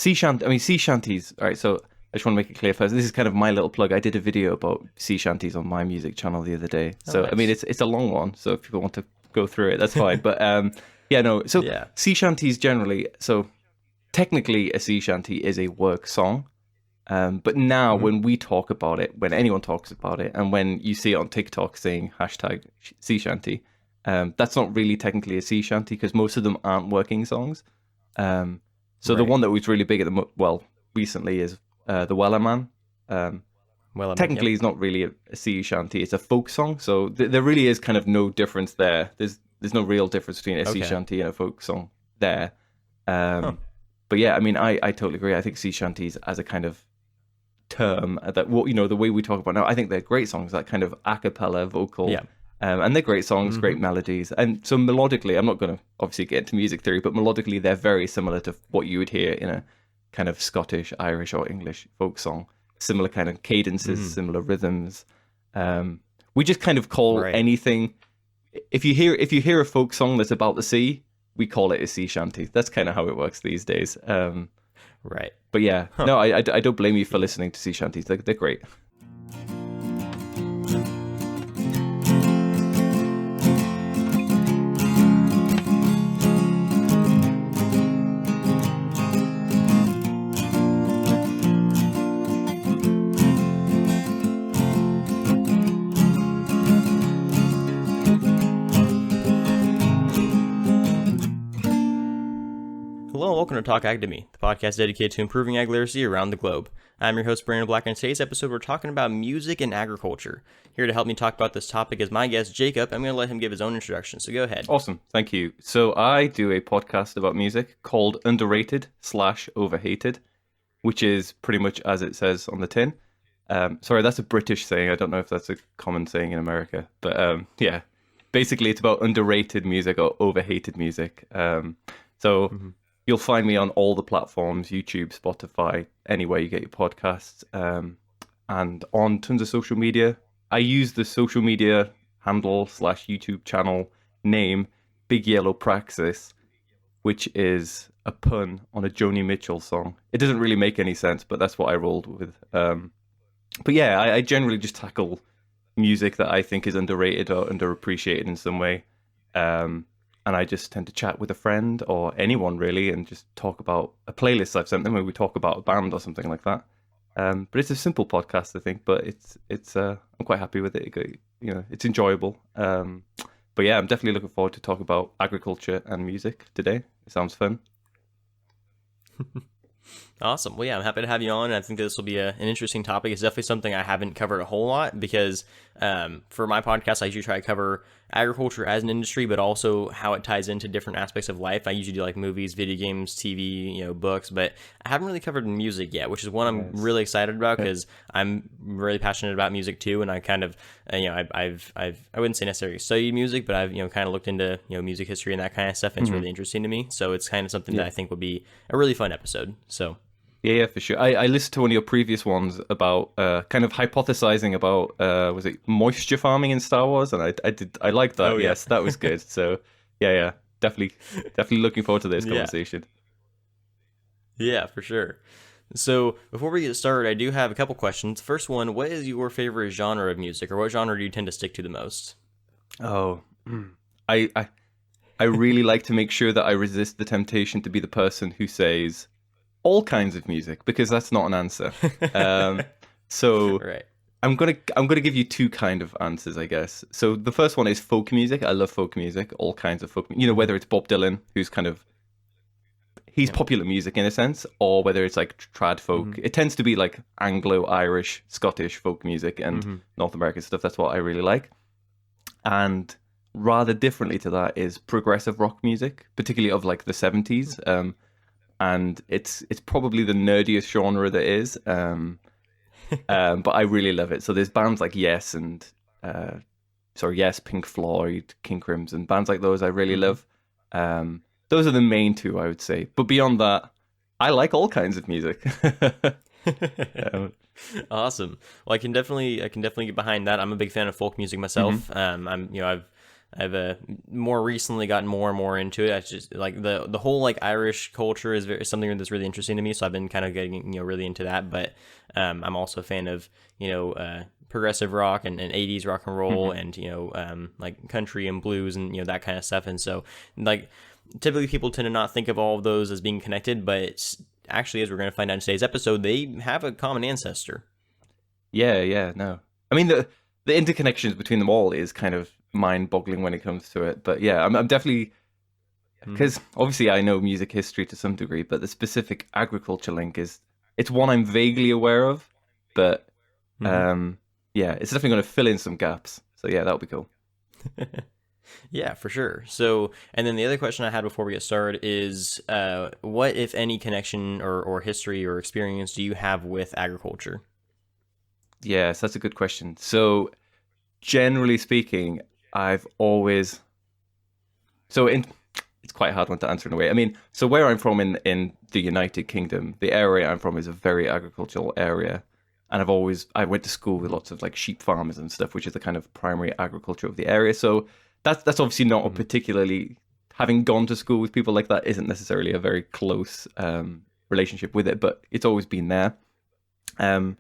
sea shanties. All right, so I just want to make it clear first. This is kind of my little plug. I did a video about sea shanties on my music channel the other day. Oh, So I mean, nice. it's a long one. So if people want to go through it, that's fine. But yeah, no. So Yeah. sea shanties generally. So technically, a sea shanty is a work song. But now, Mhm. when we talk about it, when anyone talks about it, and when you see it on TikTok saying hashtag sea shanty, that's not really technically a sea shanty because most of them aren't working songs. Um, so the Right. one that was really big recently is the Weller Man. Um, Well, I mean, Technically, yep. it's not really a sea shanty; it's a folk song. So there really is kind of no difference there. There's no real difference between a sea Okay. shanty and a folk song there. Huh. But yeah, I mean, I totally agree. I think sea shanties as a kind of term that the way we talk about now, I think they're great songs, that kind of a cappella vocal, Yeah. and they're great songs, Hmm. great melodies. And so melodically, I'm not going to obviously get into music theory, but melodically they're very similar to what you would hear in a kind of Scottish, Irish, or English folk song. Similar kind of cadences, Hmm. similar rhythms. um we just kind of call Right. anything, if you hear a folk song that's about the sea, we call it a sea shanty. That's kind of how it works these days. Right. But yeah, Huh. no, I don't blame you for Yeah. listening to sea shanties. They're great. Hello and welcome to Talk Academy, the podcast dedicated to improving ag literacy around the globe. I'm your host, Brandon Black, and in today's episode, we're talking about music and agriculture. Here to help me talk about this topic is my guest, Jacob. I'm going to let him give his own introduction, so go ahead. Awesome. Thank you. So I do a podcast about music called Underrated / Overhated, which is pretty much as it says on the tin. Sorry, that's a British saying. I don't know if that's a common saying in America, but yeah, basically it's about underrated music or overhated music. So Mhm. you'll find me on all the platforms: YouTube, Spotify, anywhere you get your podcasts, and on tons of social media. I use the social media handle / YouTube channel name Big Yellow Praxis, which is a pun on a Joni Mitchell song. It doesn't really make any sense, but that's what I rolled with. But yeah, I generally just tackle music that I think is underrated or underappreciated in some way. And I just tend to chat with a friend or anyone really and just talk about a playlist I've sent them where we talk about a band or something like that. But it's a simple podcast, I think, but it's I'm quite happy with it. It's enjoyable. But yeah, I'm definitely looking forward to talk about agriculture and music today. It sounds fun. Awesome. Well, yeah, I'm happy to have you on. I think this will be an interesting topic. It's definitely something I haven't covered a whole lot because for my podcast, I usually try to cover agriculture as an industry, but also how it ties into different aspects of life. I usually do like movies, video games, TV, books, but I haven't really covered music yet, which is one I'm Yes. really excited about because I'm really passionate about music too. And I kind of, I wouldn't say necessarily studied music, but I've, kind of looked into, music history and that kind of stuff. And it's really interesting to me. So it's kind of something that Yeah. I think would be a really fun episode. So. Yeah, for sure. I listened to one of your previous ones about kind of hypothesizing about was it moisture farming in Star Wars, and I liked that. Oh, yeah. Yes, that was good. So yeah, definitely looking forward to this Yeah. conversation. Yeah, for sure. So before we get started, I do have a couple questions. First one, what is your favorite genre of music, or what genre do you tend to stick to the most? Oh, I I I really like to make sure that I resist the temptation to be the person who says all kinds of music because that's not an answer. Um, so Right. I'm gonna give you two kind of answers, I guess. So the first one is folk music. I love folk music, all kinds of folk. Hmm. Whether it's Bob Dylan, who's kind of he's Yeah. popular music in a sense, or whether it's like trad folk. Hmm. It tends to be like Anglo-Irish, Scottish folk music and Hmm. North American stuff. That's what I really like. And rather differently to that is progressive rock music, particularly of like the 70s. And it's probably the nerdiest genre there is. But I really love it. So there's bands like Yes and Yes, Pink Floyd, King Crimson, bands like those I really Hmm. love. Those are the main two I would say. But beyond that, I like all kinds of music. um, Awesome. Well, I can definitely get behind that. I'm a big fan of folk music mhm. myself. I'm, I've more recently gotten more and more into it. I just like the whole like Irish culture is something that's really interesting to me. So I've been kind of getting really into that. But I'm also a fan of progressive rock and 80s rock and roll Hmm. and like country and blues and that kind of stuff. And so like typically people tend to not think of all of those as being connected, but it's actually, as we're going to find out in today's episode, they have a common ancestor. Yeah, yeah, no. I mean, the interconnections between them all is kind of mind-boggling when it comes to it. But yeah, I'm definitely, Mm-hmm. because obviously I know music history to some degree, but the specific agriculture link is it's one I'm vaguely aware of, but Mm-hmm. um, yeah, it's definitely going to fill in some gaps. So yeah, that'll be cool. Yeah, for sure. So, and then the other question I had before we get started is, what, if any, connection or history or experience do you have with agriculture? Yes, that's a good question. So generally speaking, I've always so in it's quite a hard one to answer in a way. I mean, so where I'm from in the United Kingdom, the area I'm from is a very agricultural area, and I went to school with lots of like sheep farmers and stuff, which is the kind of primary agriculture of the area. So that's obviously not a Mm-hmm. particularly having gone to school with people like that isn't necessarily a very close relationship with it, but it's always been there. Um,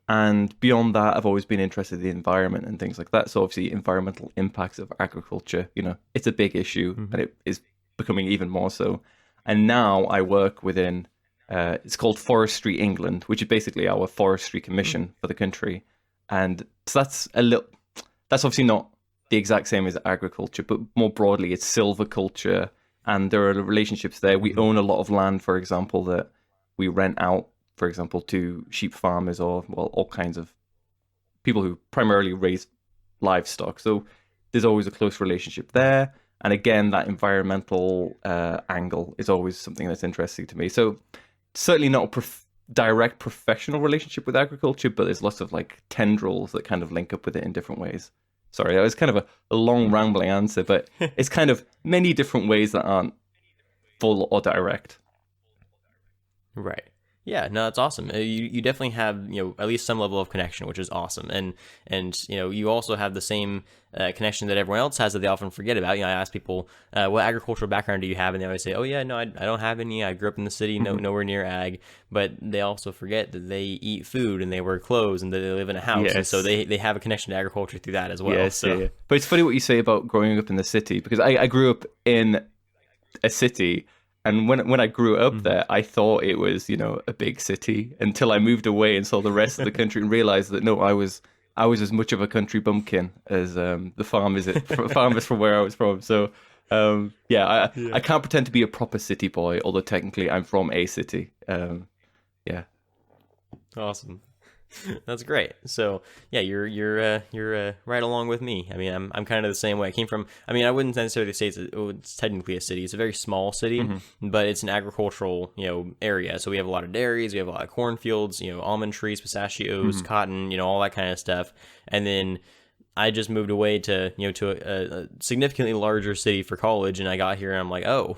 and beyond that, I've always been interested in the environment and things like that. So obviously, environmental impacts of agriculture, it's a big issue, Mm-hmm. and it is becoming even more so. And now I work within, it's called Forestry England, which is basically our forestry commission for the country. And so that's obviously not the exact same as agriculture, but more broadly, it's silviculture, and there are relationships there. We Mm-hmm. own a lot of land, for example, that we rent out, for example, to sheep farmers or well, all kinds of people who primarily raise livestock. So there's always a close relationship there. And again, that environmental angle is always something that's interesting to me. So certainly not a direct professional relationship with agriculture, but there's lots of like tendrils that kind of link up with it in different ways. Sorry, that was kind of a long rambling answer, but it's kind of many different ways that aren't full or direct. Right. Yeah, no, that's awesome. You definitely have at least some level of connection, which is awesome, and you also have the same connection that everyone else has that they often forget about. I ask people, what agricultural background do you have, and they always say, oh yeah, no, I don't have any. I grew up in the city, Mhm. nowhere near ag. But they also forget that they eat food and they wear clothes and that they live in a house, and so Yes. they have a connection to agriculture through that as well. Yes, yeah, So. yeah. But it's funny what you say about growing up in the city because I grew up in a city, and when I grew up Mhm. there, I thought it was a big city until I moved away and saw the rest of the country and realized that no, I was as much of a country bumpkin as the farmers from where I was from. So yeah, I Yeah. can't pretend to be a proper city boy, although technically I'm from a city. Yeah. Awesome. That's great. So yeah, you're right along with me. I mean, I'm kind of the same way. I came from. I mean, I wouldn't necessarily say it's technically a city. It's a very small city, Hmm. but it's an agricultural area. So we have a lot of dairies. We have a lot of cornfields. Almond trees, pistachios, Hmm. cotton. All that kind of stuff. And then I just moved away to a significantly larger city for college, and I got here and I'm like, oh,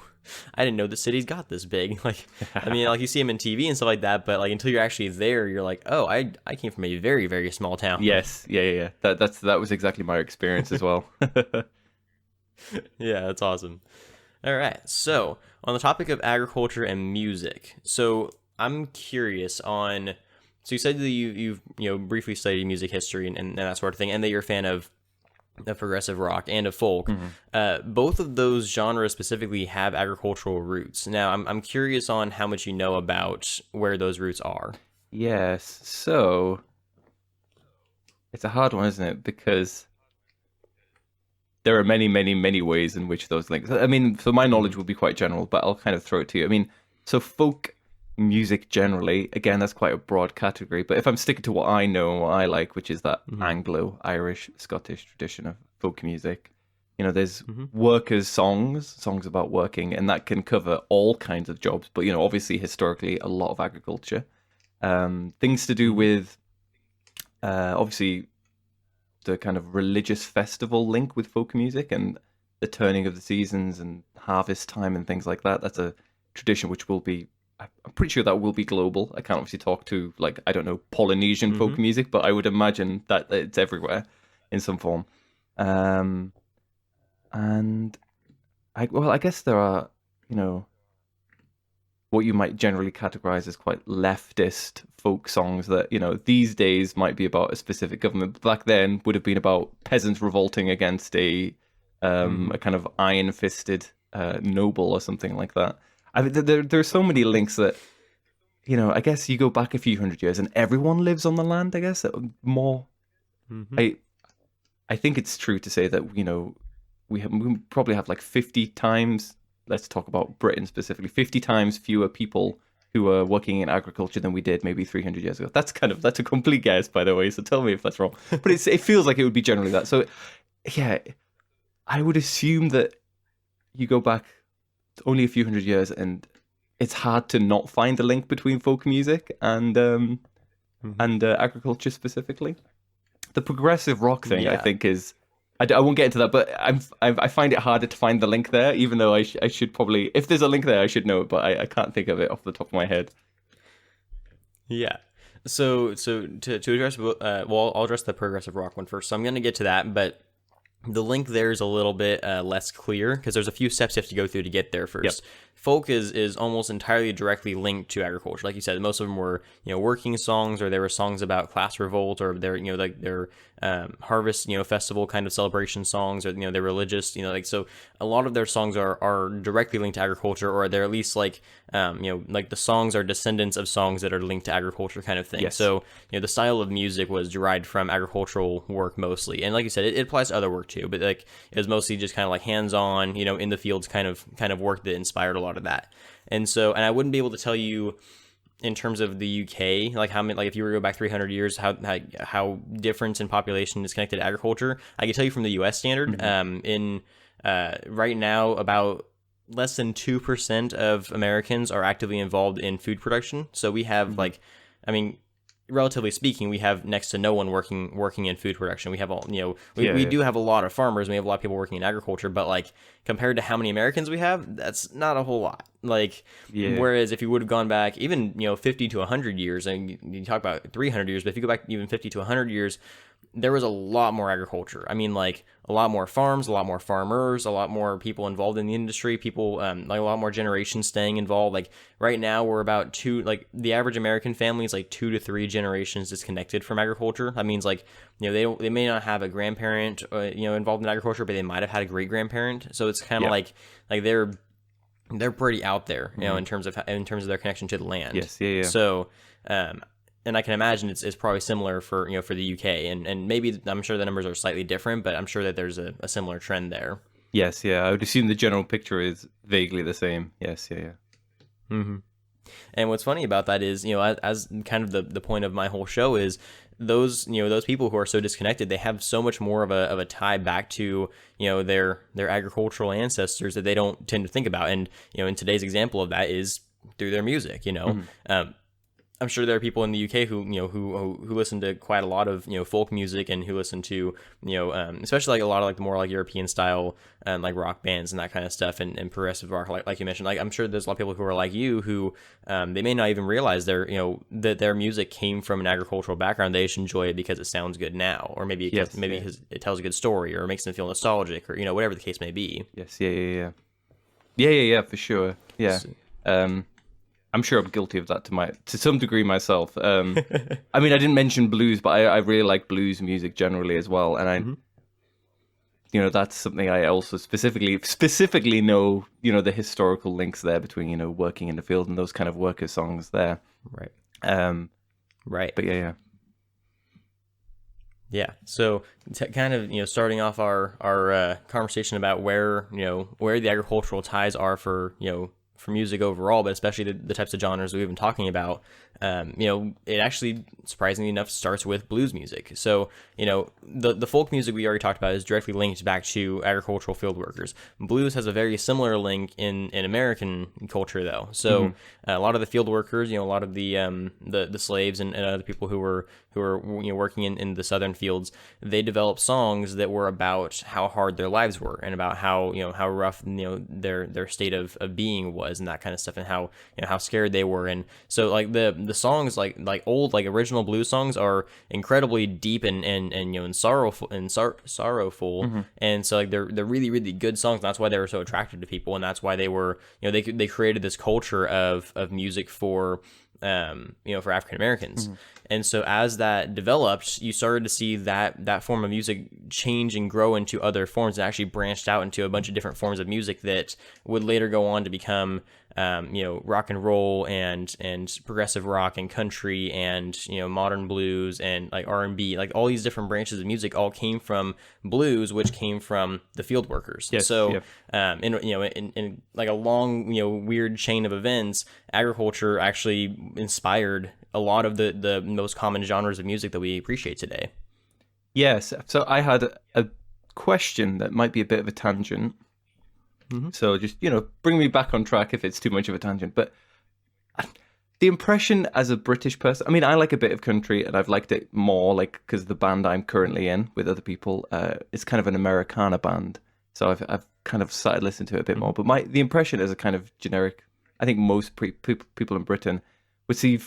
I didn't know the city's got this big. Like, I mean, like you see them in TV and stuff like that, but like until you're actually there, you're like, oh, I came from a very very small town. Yes, yeah, yeah, yeah. That was exactly my experience as well. Yeah, that's awesome. All right, so on the topic of agriculture and music, so I'm curious on. So you said that you've briefly studied music history and that sort of thing, and that you're a fan of progressive rock and of folk. Mhm. Both of those genres specifically have agricultural roots. Now, I'm curious on how much you know about where those roots are. Yes, so it's a hard one, isn't it? Because there are many, many, many ways in which those links. I mean, so my Hmm. knowledge will be quite general, but I'll kind of throw it to you. I mean, so folk music generally, again, that's quite a broad category. But if I'm sticking to what I know and what I like, which is that Hmm. Anglo-Irish, Scottish tradition of folk music, there's Hmm. workers' songs about working, and that can cover all kinds of jobs. But obviously, historically, a lot of agriculture, things to do Hmm. with obviously the kind of religious festival link with folk music and the turning of the seasons and harvest time and things like that. That's a tradition which will be, I'm pretty sure that will be global. I can't obviously talk to, like, I don't know, Polynesian Hmm. folk music, but I would imagine that it's everywhere in some form. Um, And I guess there are, you know, what you might generally categorize as quite leftist folk songs that, these days might be about a specific government, but back then would have been about peasants revolting against a kind of iron-fisted noble or something like that. I mean, there's so many links that, I guess you go back a few hundred years and everyone lives on the land, I guess, more. Mm-hmm. I think it's true to say that, we probably have like 50 times, let's talk about Britain specifically, 50 times fewer people who are working in agriculture than we did maybe 300 years ago. That's a complete guess, by the way, so tell me if that's wrong. But it feels like it would be generally that. So, yeah, I would assume that you go back only a few hundred years and it's hard to not find a link between folk music and agriculture specifically. The progressive rock thing, I think, is I won't get into that, but I find it harder to find the link there, even though I should probably, if there's a link there, I should know it, but I can't think of it off the top of my head. Yeah. So to address, I'll address the progressive rock one first. So I'm going to get to that, but the link there is a little bit less clear because there's a few steps you have to go through to get there first. Yep. Folk is almost entirely directly linked to agriculture. Like you said, most of them were, working songs, or there were songs about class revolt, or their harvest, festival kind of celebration songs, or, they're religious, so a lot of their songs are directly linked to agriculture, or they're at least like the songs are descendants of songs that are linked to agriculture kind of thing. Yes. So, the style of music was derived from agricultural work mostly. And like you said, it applies to other work too, but like it was mostly just kind of like hands-on, in the fields kind of work that inspired a lot of that. And I wouldn't be able to tell you in terms of the UK, like how many, like if you were to go back 300 years, how difference in population is connected to agriculture. I can tell you from the US standard, right now, about less than 2% of Americans are actively involved in food production. So we have relatively speaking, we have next to no one working in food production. We have all, we do have a lot of farmers, and we have a lot of people working in agriculture, but like compared to how many Americans we have, that's not a whole lot. Like, whereas if you would have gone back even, 50 to 100 years, and you talk about 300 years, but if you go back even 50 to 100 years, there was a lot more agriculture. I mean, like a lot more farms, a lot more farmers, a lot more people involved in the industry, people, like a lot more generations staying involved. Like right now we're about the average American family is like 2 to 3 generations disconnected from agriculture. That means like, they may not have a grandparent, involved in agriculture, but they might have had a great grandparent. So it's kind of like they're pretty out there, in terms of their connection to the land. Yes. Yeah. So, and I can imagine it's probably similar for the UK, and maybe I'm sure the numbers are slightly different, but I'm sure that there's a similar trend there. Yes, yeah. I would assume the general picture is vaguely the same. Yes, yeah. Mm-hmm. And what's funny about that is, as kind of the point of my whole show is those people who are so disconnected, they have so much more of a tie back to, their agricultural ancestors that they don't tend to think about. And, in today's example of that is through their music, I'm sure there are people in the UK who listen to quite a lot of folk music, and who listen to especially like a lot of like the more like European style like rock bands and that kind of stuff, and progressive rock, like you mentioned. Like I'm sure there's a lot of people who are like you who they may not even realize that their music came from an agricultural background. They just enjoy it because it sounds good now, or maybe it tells a good story, or makes them feel nostalgic, or whatever the case may be. Yes, yeah, for sure. Yeah. I'm sure I'm guilty of that to some degree myself. I mean, I didn't mention blues, but I really like blues music generally as well. And that's something I also specifically know, the historical links there between, working in the field and those kind of worker songs there. Right. Right. But yeah. Yeah. So kind of, starting off our conversation about where the agricultural ties are for music overall, but especially the types of genres we've been talking about, it actually, surprisingly enough, starts with blues music. So, the folk music we already talked about is directly linked back to agricultural field workers. Blues has a very similar link in American culture, though. So, a lot of the field workers, a lot of the slaves and other people who were working in the southern fields, they developed songs that were about how hard their lives were, and about how rough their state of being was, and that kind of stuff, and how scared they were. And so like the the songs like old like original blues songs are incredibly deep and and sorrowful, and so like they're really really good songs. And that's why they were so attractive to people, and that's why they were they created this culture of music for for African Americans. And so as that developed, you started to see that form of music change and grow into other forms, and actually branched out into a bunch of different forms of music that would later go on to become rock and roll and progressive rock and country and modern blues and like R&B. Like all these different branches of music all came from blues, which came from the field workers. Yes, so yeah. in like a long weird chain of events, agriculture actually inspired a lot of the most common genres of music that we appreciate today. Yes. So I had a question that might be a bit of a tangent. So just, bring me back on track if it's too much of a tangent. But the impression as a British person, I mean, I like a bit of country, and I've liked it more, like, because the band I'm currently in with other people, is kind of an Americana band. So I've kind of started listening to it a bit more. But the impression as a kind of generic, I think most people in Britain would see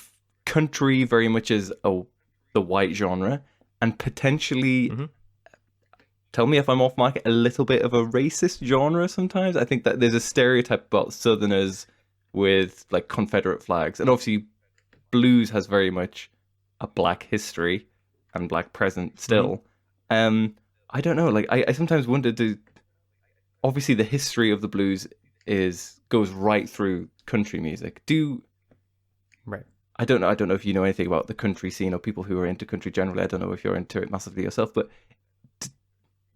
country very much as the white genre, and potentially, tell me if I'm off market, a little bit of a racist genre sometimes. I think that there's a stereotype about Southerners with like Confederate flags, and obviously blues has very much a black history and black present still. I don't know, like I sometimes wonder, obviously the history of the blues goes right through country music. Right. I don't know if you know anything about the country scene or people who are into country generally. I don't know if you're into it massively yourself, but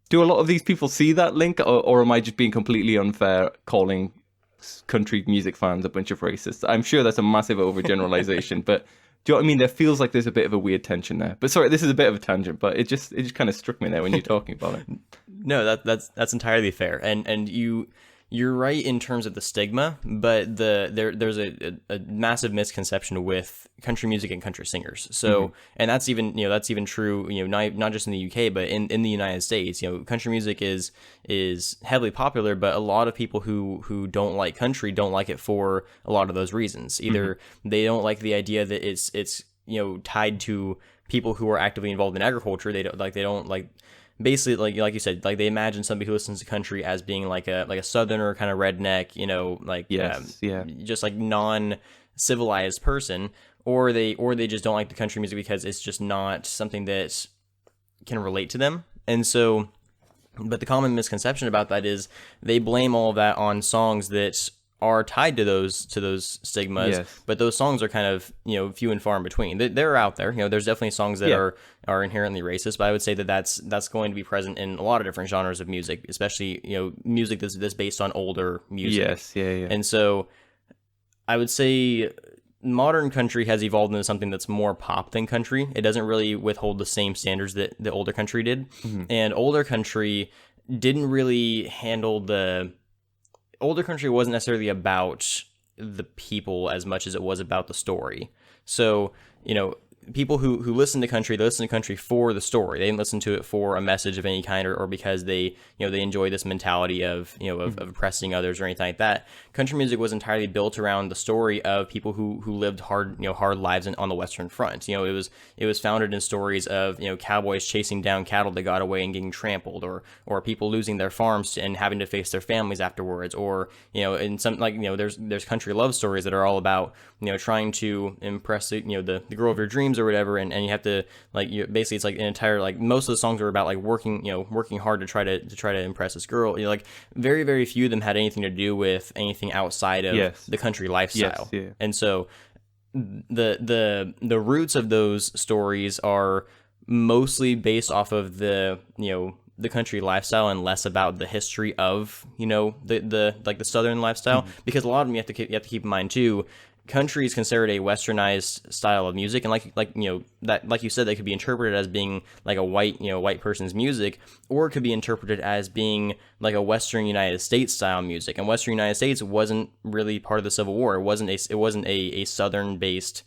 do a lot of these people see that link, or am I just being completely unfair calling country music fans a bunch of racists? I'm sure that's a massive overgeneralization, but do you know what I mean? There feels like there's a bit of a weird tension there. But sorry, this is a bit of a tangent, but it just kind of struck me there when you're talking about it. No, that's entirely fair, and you're right in terms of the stigma, but there's a massive misconception with country music and country singers. So, and that's even true, not just in the UK, but in the United States. Country music is heavily popular, but a lot of people who don't like country don't like it for a lot of those reasons. Either they don't like the idea that it's tied to people who are actively involved in agriculture. They don't like. Basically, like you said, like they imagine somebody who listens to country as being like a southerner kind of redneck, just like non-civilized person, or they just don't like the country music because it's just not something that can relate to them. And so, but the common misconception about that is they blame all of that on songs that are tied to those stigmas. Yes. But those songs are kind of few and far in between. They're out there. There's definitely songs that are inherently racist, but I would say that that's going to be present in a lot of different genres of music, especially music that's based on older music. Yes, yeah. And so I would say modern country has evolved into something that's more pop than country. It doesn't really withhold the same standards that the older country did, and older country didn't really handle older country wasn't necessarily about the people as much as it was about the story. So, people who listen to country, they listen to country for the story. They didn't listen to it for a message of any kind or because they enjoy this mentality of oppressing others or anything like that. Country music was entirely built around the story of people who lived hard lives on the Western Front. It was founded in stories of cowboys chasing down cattle that got away and getting trampled, or people losing their farms and having to face their families afterwards, or in some there's country love stories that are all about trying to impress the girl of your dreams or whatever, and you have to basically it's like an entire most of the songs are about working hard to try to impress this girl. Very very few of them had anything to do with anything outside of the country lifestyle. Yes, yeah. And so the roots of those stories are mostly based off of the country lifestyle and less about the history of the southern lifestyle, because a lot of them you have to keep in mind too. Country is considered a westernized style of music, and like you said, that could be interpreted as being like a white person's music, or it could be interpreted as being like a Western United States style music. And Western United States wasn't really part of the Civil War. It wasn't a Southern based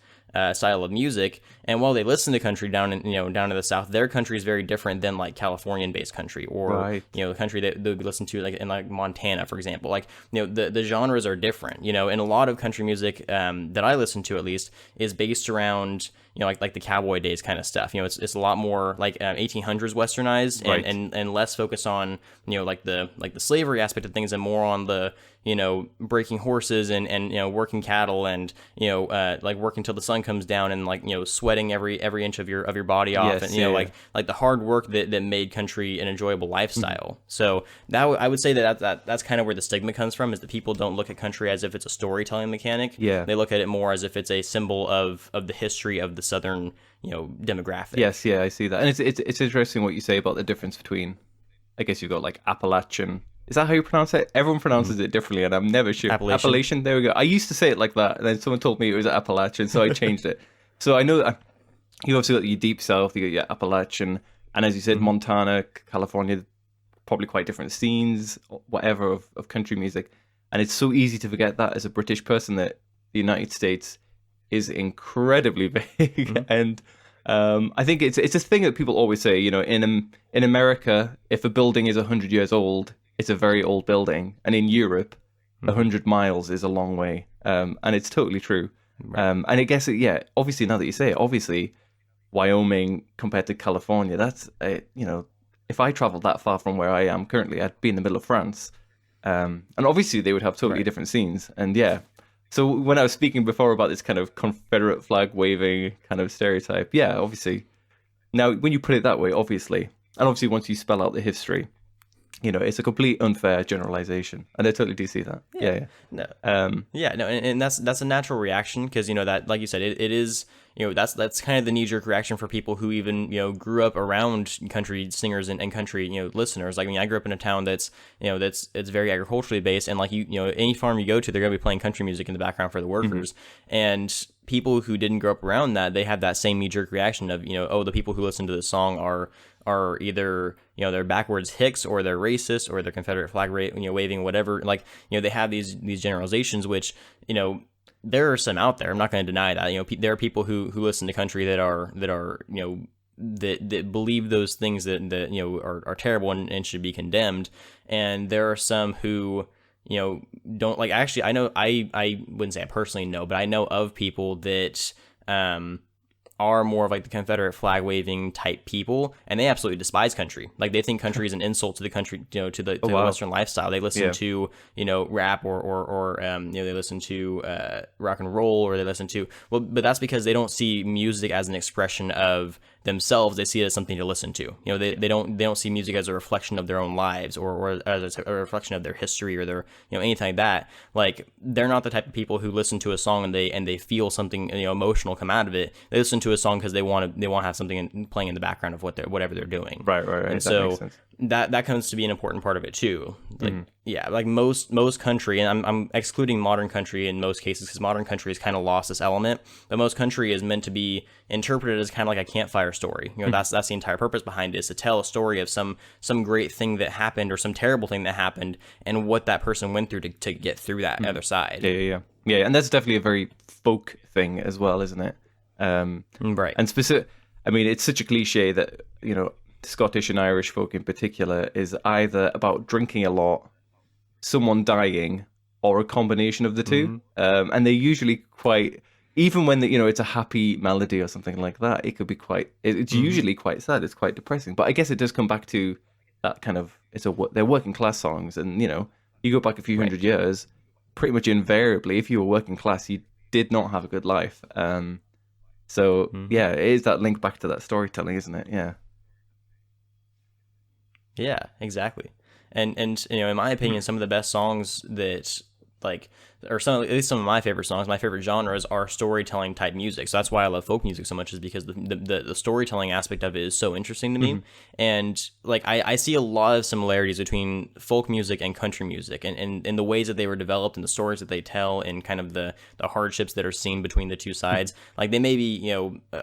style of music, And while they listen to country down in, down to the South, their country is very different than like Californian-based country, or Right. the country that they would listen to like in like Montana, for example. Like the genres are different. And a lot of country music that I listen to at least is based around like the cowboy days kind of stuff. It's a lot more like 1800s westernized, and, Right. and less focused on like the slavery aspect of things, and more on the breaking horses and working cattle, and like working till the sun comes down, and like sweating every inch of your body off, Yes, and yeah, like the hard work that made country an enjoyable lifestyle. So that I would say that's kind of where the stigma comes from, is that people don't look at country as if it's a storytelling mechanic. Yeah. They look at it more as if it's a symbol of the history of the southern demographic. Yes, yeah, I see that. And it's interesting what you say about the difference between, I guess you've got like Appalachian. Is that how you pronounce it? Everyone pronounces it differently, and I'm never sure. Appalachian. There we go. I used to say it like that, and then someone told me it was Appalachian, so I changed it. So I know that you obviously got your deep south, you got your Appalachian, and as you said, Montana, California, probably quite different scenes, whatever, of country music. And it's so easy to forget that as a British person, that the United States is incredibly big. And I think it's a thing that people always say, in America, if a building is 100 years old, it's a very old building. And in Europe, 100 miles is a long way. And it's totally true. And I guess, obviously, now that you say it, obviously, Wyoming compared to California, that's, if I traveled that far from where I am currently, I'd be in the middle of France. And obviously, they would have totally different scenes. And so when I was speaking before about this kind of Confederate flag waving kind of stereotype, obviously, now when you put it that way, obviously, and obviously once you spell out the history, it's a complete unfair generalization, and I totally do see that. No. And that's a natural reaction, because that, like you said, it is that's kind of the knee-jerk reaction for people who even grew up around country singers and country listeners. Like, I mean, I grew up in a town that's it's very agriculturally based, and like any farm you go to, they're gonna be playing country music in the background for the workers. And people who didn't grow up around that, they have that same knee-jerk reaction of the people who listen to this song are either they're backwards hicks, or they're racist, or they're Confederate flag waving, whatever. Like they have these generalizations, which there are some out there. I'm not going to deny that. There are people who listen to country that are that believe those things that are terrible and should be condemned. And there are some who don't like. Actually, I know I wouldn't say I personally know, but I know of people that are more of like the Confederate flag waving type people, and they absolutely despise country. Like, they think country is an insult to the country, to the Western lifestyle. They listen to rap, or they listen to rock and roll, or they listen to but that's because they don't see music as an expression of themselves. They see it as something to listen to. They don't see music as a reflection of their own lives, or as a reflection of their history, or their anything like that. Like, they're not the type of people who listen to a song and they feel something emotional come out of it. They listen to a song because they want to have something playing in the background of whatever they're doing. Right. And that so makes sense. that comes to be an important part of it too. Like, like most country, and I'm excluding modern country in most cases, because modern country has kind of lost this element. But most country is meant to be interpreted as kind of like a campfire story. That's the entire purpose behind it, is to tell a story of some great thing that happened, or some terrible thing that happened, and what that person went through to get through that other side. Yeah. And that's definitely a very folk thing as well, isn't it? Right. And I mean, it's such a cliche that Scottish and Irish folk in particular is either about drinking a lot, someone dying, or a combination of the two. And they're usually quite, even when it's a happy melody or something like that, it could be it's usually quite sad. It's quite depressing. But I guess it does come back to that kind of, they're working class songs, and you go back a few hundred years, pretty much invariably, if you were working class, you did not have a good life. So it is that link back to that storytelling, isn't it? Yeah, exactly. And in my opinion, some of the best songs that at least some of my favorite songs, my favorite genres, are storytelling type music. So that's why I love folk music so much, is because the storytelling aspect of it is so interesting to me. And like, I see a lot of similarities between folk music and country music, and in the ways that they were developed, and the stories that they tell, and kind of the hardships that are seen between the two sides. Like, they may be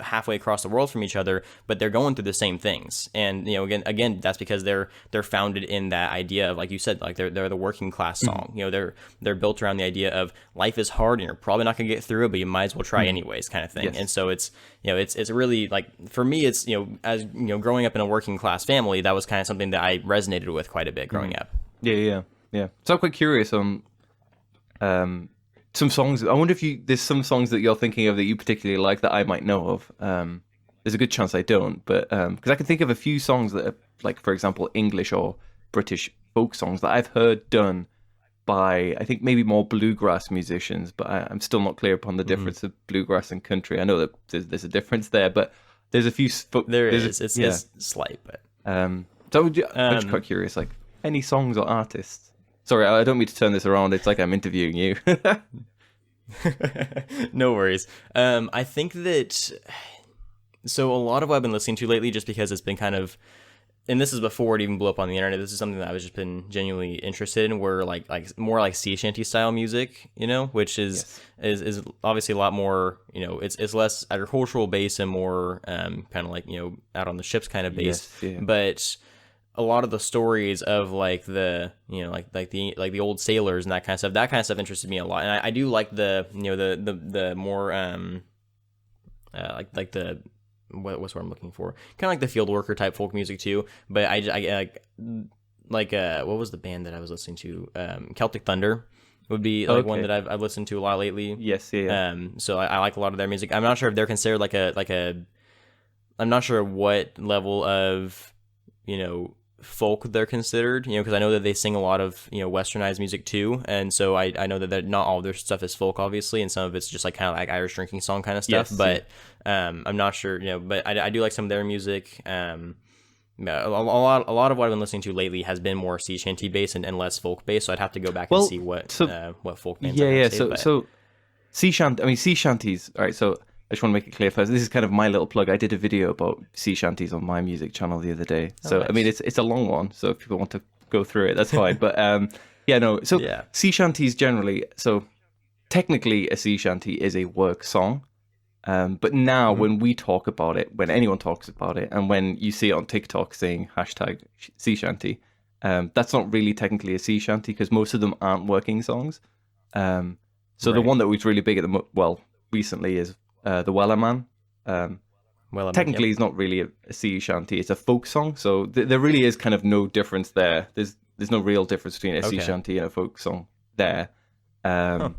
halfway across the world from each other, but they're going through the same things. And again, that's because they're founded in that idea of, like you said, like they're the working class song. They're built around the idea idea of life is hard and you're probably not gonna get through it, but you might as well try anyways, kind of thing. Yes. And so it's it's really like, for me, it's as growing up in a working class family, that was kind of something that I resonated with quite a bit growing up. Yeah. So I'm quite curious on some songs. I wonder if there's some songs that you're thinking of that you particularly like that I might know of. There's a good chance I don't, but because I can think of a few songs that are, like, for example, English or British folk songs that I've heard done by, I think, maybe more bluegrass musicians, but I'm still not clear upon the difference of bluegrass and country. I know that there's a difference there, but there's a few. It's slight, but so I'm just quite curious, like, any songs or artists. Sorry, I don't mean to turn this around. It's like I'm interviewing you. No worries. I think that, so a lot of what I've been listening to lately, just because it's been kind of, and this is before it even blew up on the internet, this is something that I've just been genuinely interested in, where like more like sea shanty style music, which is obviously a lot more, it's less agricultural based and more kind of like, out on the ships kind of based. Yes, yeah. But a lot of the stories of like the like the old sailors and that kind of stuff interested me a lot. And I do like the the more like the what's what I'm looking for, kind of like the field worker type folk music too. But I what was the band that I was listening to? Celtic Thunder would be like one that I've listened to a lot lately. Yes, yeah. So I like a lot of their music. I'm not sure if they're considered like a I'm not sure what level of folk they're considered, because I know that they sing a lot of westernized music too, and so I know that not all of their stuff is folk, obviously, and some of it's just like kind of like Irish drinking song kind of stuff. Yes, but I'm not sure, but I do like some of their music. A lot of what I've been listening to lately has been more sea shanty based and less folk based, so I'd have to go back and see what folk bands so sea shanties. All right, so I just want to make it clear first. This is kind of my little plug. I did a video about sea shanties on my music channel the other day. So, nice. I mean, it's a long one. So if people want to go through it, that's fine. But sea shanties generally. So technically, a sea shanty is a work song. But now when we talk about it, when anyone talks about it, and when you see it on TikTok saying hashtag sea shanty, that's not really technically a sea shanty because most of them aren't working songs. So the one that was really big recently is the Wellerman. Technically, he's not really a sea shanty; it's a folk song. So there really is kind of no difference there. There's no real difference between a sea shanty and a folk song there. But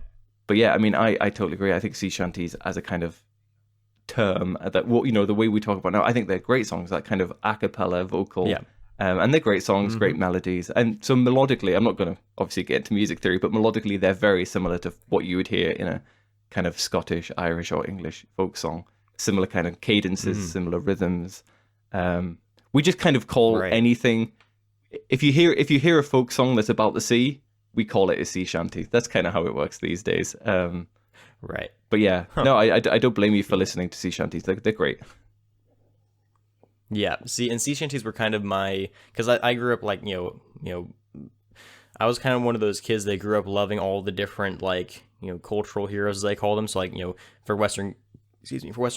yeah, I mean, I totally agree. I think sea shanties as a kind of term that the way we talk about now, I think they're great songs. That kind of a cappella vocal. And they're great songs, great melodies. And so melodically, I'm not going to obviously get into music theory, but melodically, they're very similar to what you would hear in a kind of Scottish, Irish, or English folk song. Similar kind of cadences, similar rhythms. We just kind of call anything. If you hear a folk song that's about the sea, we call it a sea shanty. That's kind of how it works these days. Right. But yeah, no, I don't blame you for listening to sea shanties. They're great. Yeah. And sea shanties were kind of because I grew up like I was kind of one of those kids that grew up loving all the different like cultural heroes, as they call them. So like for Western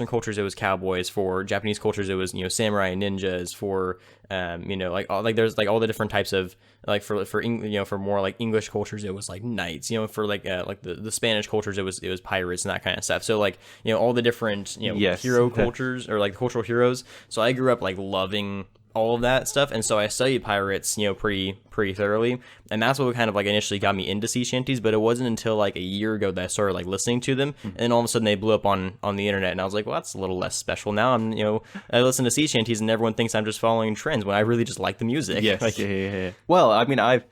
cultures it was cowboys. For Japanese cultures it was samurai and ninjas. For there's like all the different types of like for more like English cultures it was like knights. For like the Spanish cultures it was pirates and that kind of stuff. So like all the different hero cultures or like cultural heroes. So I grew up like loving all of that stuff, and so I studied pirates pretty thoroughly, and that's what kind of like initially got me into sea shanties. But it wasn't until like a year ago that I started like listening to them, and then all of a sudden they blew up on the internet, and I was like, well, that's a little less special now. I'm I listen to sea shanties and everyone thinks I'm just following trends when I really just like the music. Yes. Like, yeah. Well, I mean, I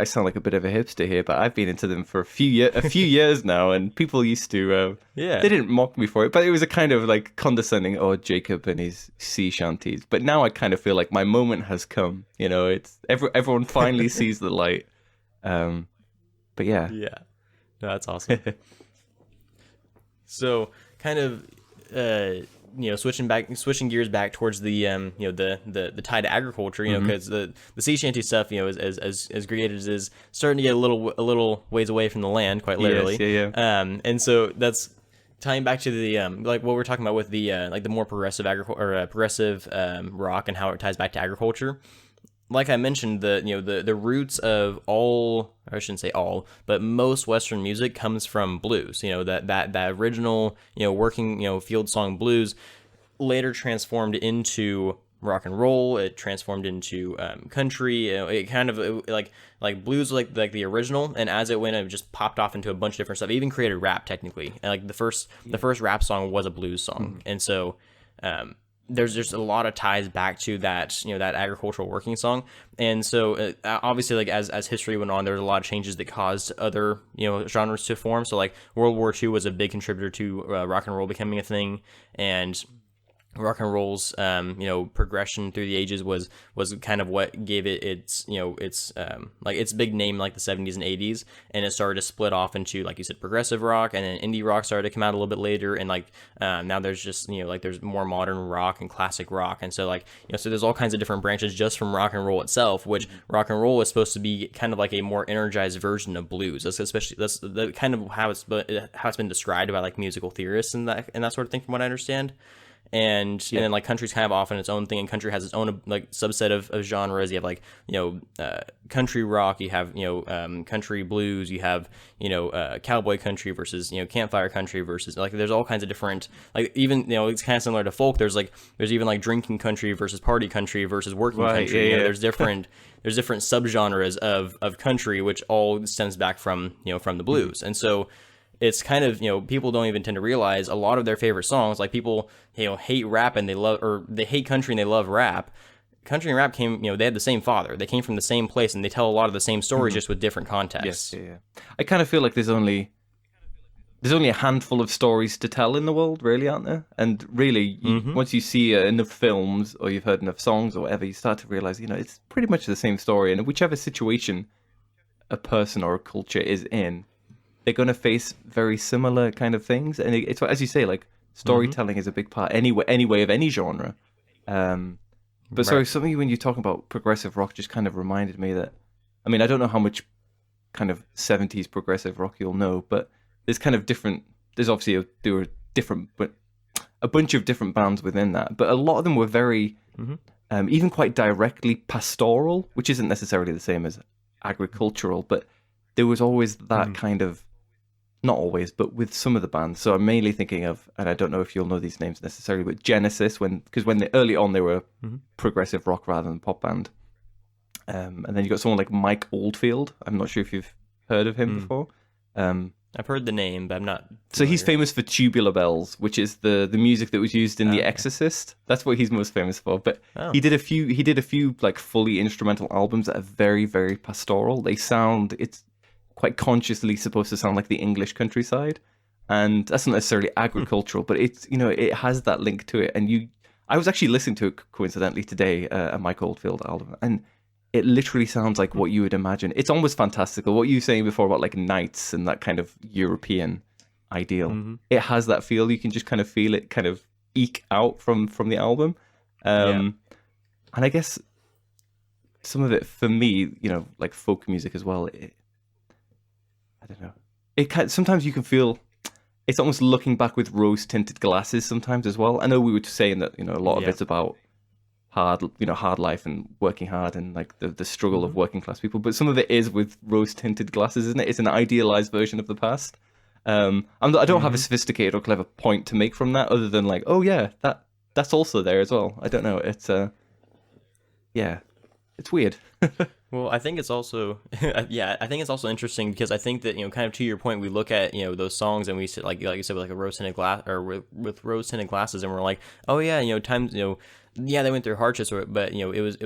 sound like a bit of a hipster here, but I've been into them for a few years now, and people used to they didn't mock me for it, but it was a kind of like condescending, oh, Jacob and his sea shanties. But now I kind of feel like my moment has come. It's everyone finally sees the light. But yeah, no, that's awesome. So kind of switching gears back towards the the tie to agriculture, because the sea shanty stuff, as great as it is, starting to get a little ways away from the land, quite literally. Yes, yeah. And so that's tying back to the like what we're talking about with the like the more progressive progressive rock and how it ties back to agriculture. like I mentioned, the roots of all, or I shouldn't say all, but most Western music comes from blues. That original, working, field song blues later transformed into rock and roll. It transformed into country. It kind of like blues, like the original, and as it went, it just popped off into a bunch of different stuff. It even created rap technically, and like the first rap song was a blues song, and so. There's just a lot of ties back to that, that agricultural working song. And so obviously, like as history went on, there was a lot of changes that caused other, genres to form. So like World War II was a big contributor to rock and roll becoming a thing. And rock and roll's progression through the ages was kind of what gave it its like its big name, like the 70s and 80s, and it started to split off into, like you said, progressive rock, and then indie rock started to come out a little bit later, and like now there's just like there's more modern rock and classic rock, and so like so there's all kinds of different branches just from rock and roll itself, which rock and roll is supposed to be kind of like a more energized version of blues. That's the kind of how it's been described by like musical theorists and that sort of thing, from what I understand. And then like country's kind of off on its own thing, and country has its own like subset of genres. You have like country rock, you have country blues, you have cowboy country versus campfire country versus, like, there's all kinds of different, like, even it's kind of similar to folk. There's even like drinking country versus party country versus working country. There's different subgenres of country, which all stems back from from the blues. And so it's kind of, people don't even tend to realize a lot of their favorite songs, like people, hate rap and they hate country and they love rap. Country and rap came, they had the same father. They came from the same place, and they tell a lot of the same stories, just with different contexts. Yes, yeah. I kind of feel like there's only a handful of stories to tell in the world, really, aren't there? And really, once you see enough films, or you've heard enough songs or whatever, you start to realize, it's pretty much the same story. And whichever situation a person or a culture is in, they're going to face very similar kind of things. And it's, as you say, like, storytelling is a big part anyway of any genre. But sorry, something when you're talking about progressive rock just kind of reminded me that, I mean, I don't know how much kind of 70s progressive rock you'll know, but there's kind of different, there's obviously there were different, but a bunch of different bands within that. But a lot of them were very, even quite directly pastoral, which isn't necessarily the same as agricultural, but there was always that kind of, not always, but with some of the bands. So I'm mainly thinking of, and I don't know if you'll know these names necessarily, but Genesis, because early on they were progressive rock rather than pop band. And then you got someone like Mike Oldfield. I'm not sure if you've heard of him before. I've heard the name, but I'm not familiar. So he's famous for Tubular Bells, which is the music that was used in The Exorcist. That's what he's most famous for. But he did a few like fully instrumental albums that are very, very pastoral. It's quite consciously supposed to sound like the English countryside, and that's not necessarily agricultural, but it's it has that link to it. And I was actually listening to it coincidentally today, a Mike Oldfield album, and it literally sounds like what you would imagine. It's almost fantastical. What you were saying before about like knights and that kind of European ideal, it has that feel. You can just kind of feel it kind of eke out from the album. And I guess some of it for me, like folk music as well, I don't know. Sometimes you can feel it's almost looking back with rose-tinted glasses sometimes as well. I know we were saying that, a lot of it's about hard life and working hard and like the struggle of working class people, but some of it is with rose-tinted glasses, isn't it? It's an idealized version of the past. I don't have a sophisticated or clever point to make from that, other than like, oh yeah, that's also there as well. I don't know. It's it's weird. Well, I think it's also, I think it's also interesting because I think that, kind of to your point, we look at, those songs and we sit like you said, with like a rose-tinted glass or with rose-tinted glasses, and we're like, oh yeah, times, they went through hardships, but it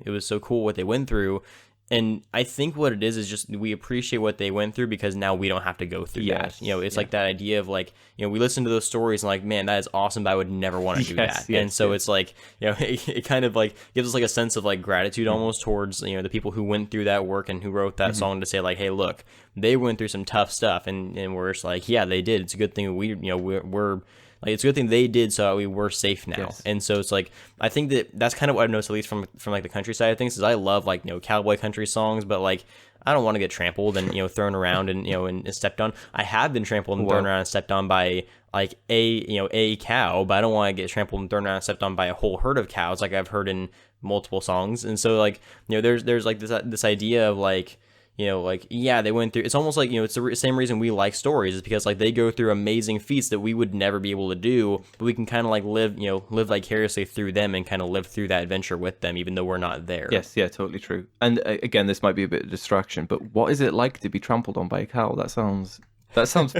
was so cool what they went through. And I think what it is just we appreciate what they went through because now we don't have to go through that. It's like that idea of like, we listen to those stories and like, man, that is awesome, but I would never want to do that. And so it's like, it kind of like gives us like a sense of like gratitude almost towards, the people who went through that work and who wrote that song to say like, hey, look, they went through some tough stuff, and we're just like, yeah, they did. It's a good thing we're like, it's a good thing they did, so we were safe now. And so it's like, I think that's kind of what I've noticed, at least from like the countryside of things, is I love like, cowboy country songs, but like, I don't want to get trampled and, thrown around and, and stepped on. I have been trampled and thrown around and stepped on by like a cow, but I don't want to get trampled and thrown around and stepped on by a whole herd of cows like I've heard in multiple songs. And so like, there's like this idea of like, like, yeah, they went through, it's almost like, it's the same reason we like stories, is because like they go through amazing feats that we would never be able to do, but we can kind of like live vicariously through them and kind of live through that adventure with them, even though we're not there. Yes, yeah, totally true. And again, this might be a bit of a distraction, but what is it like to be trampled on by a cow? That sounds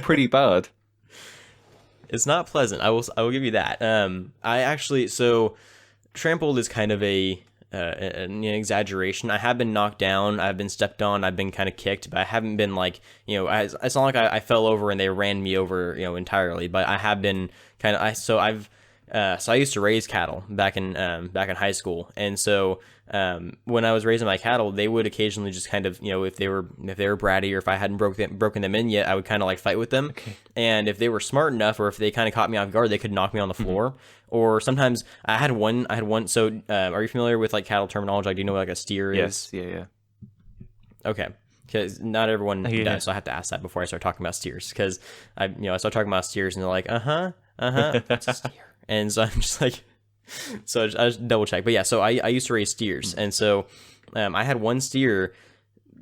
pretty bad. It's not pleasant. I will give you that. So trampled is kind of an exaggeration. I have been knocked down, I've been stepped on, I've been kind of kicked, but I haven't been like, it's not like I fell over and they ran me over, entirely, but I have been kind of, so I used to raise cattle back in high school. And so when I was raising my cattle, they would occasionally just kind of, if they were bratty, or if I hadn't broken them in yet, I would kind of like fight with them. Okay. And if they were smart enough, or if they kind of caught me off guard, they could knock me on the floor. Or sometimes I had one. So are you familiar with like cattle terminology? Like, do you know what like a steer is? Yes, yeah. Okay. Because not everyone does, so I have to ask that before I start talking about steers. Because I start talking about steers, and they're like, what's a steer? And so I'm just like, so I just double check. But yeah, so I used to raise steers, and so I had one steer,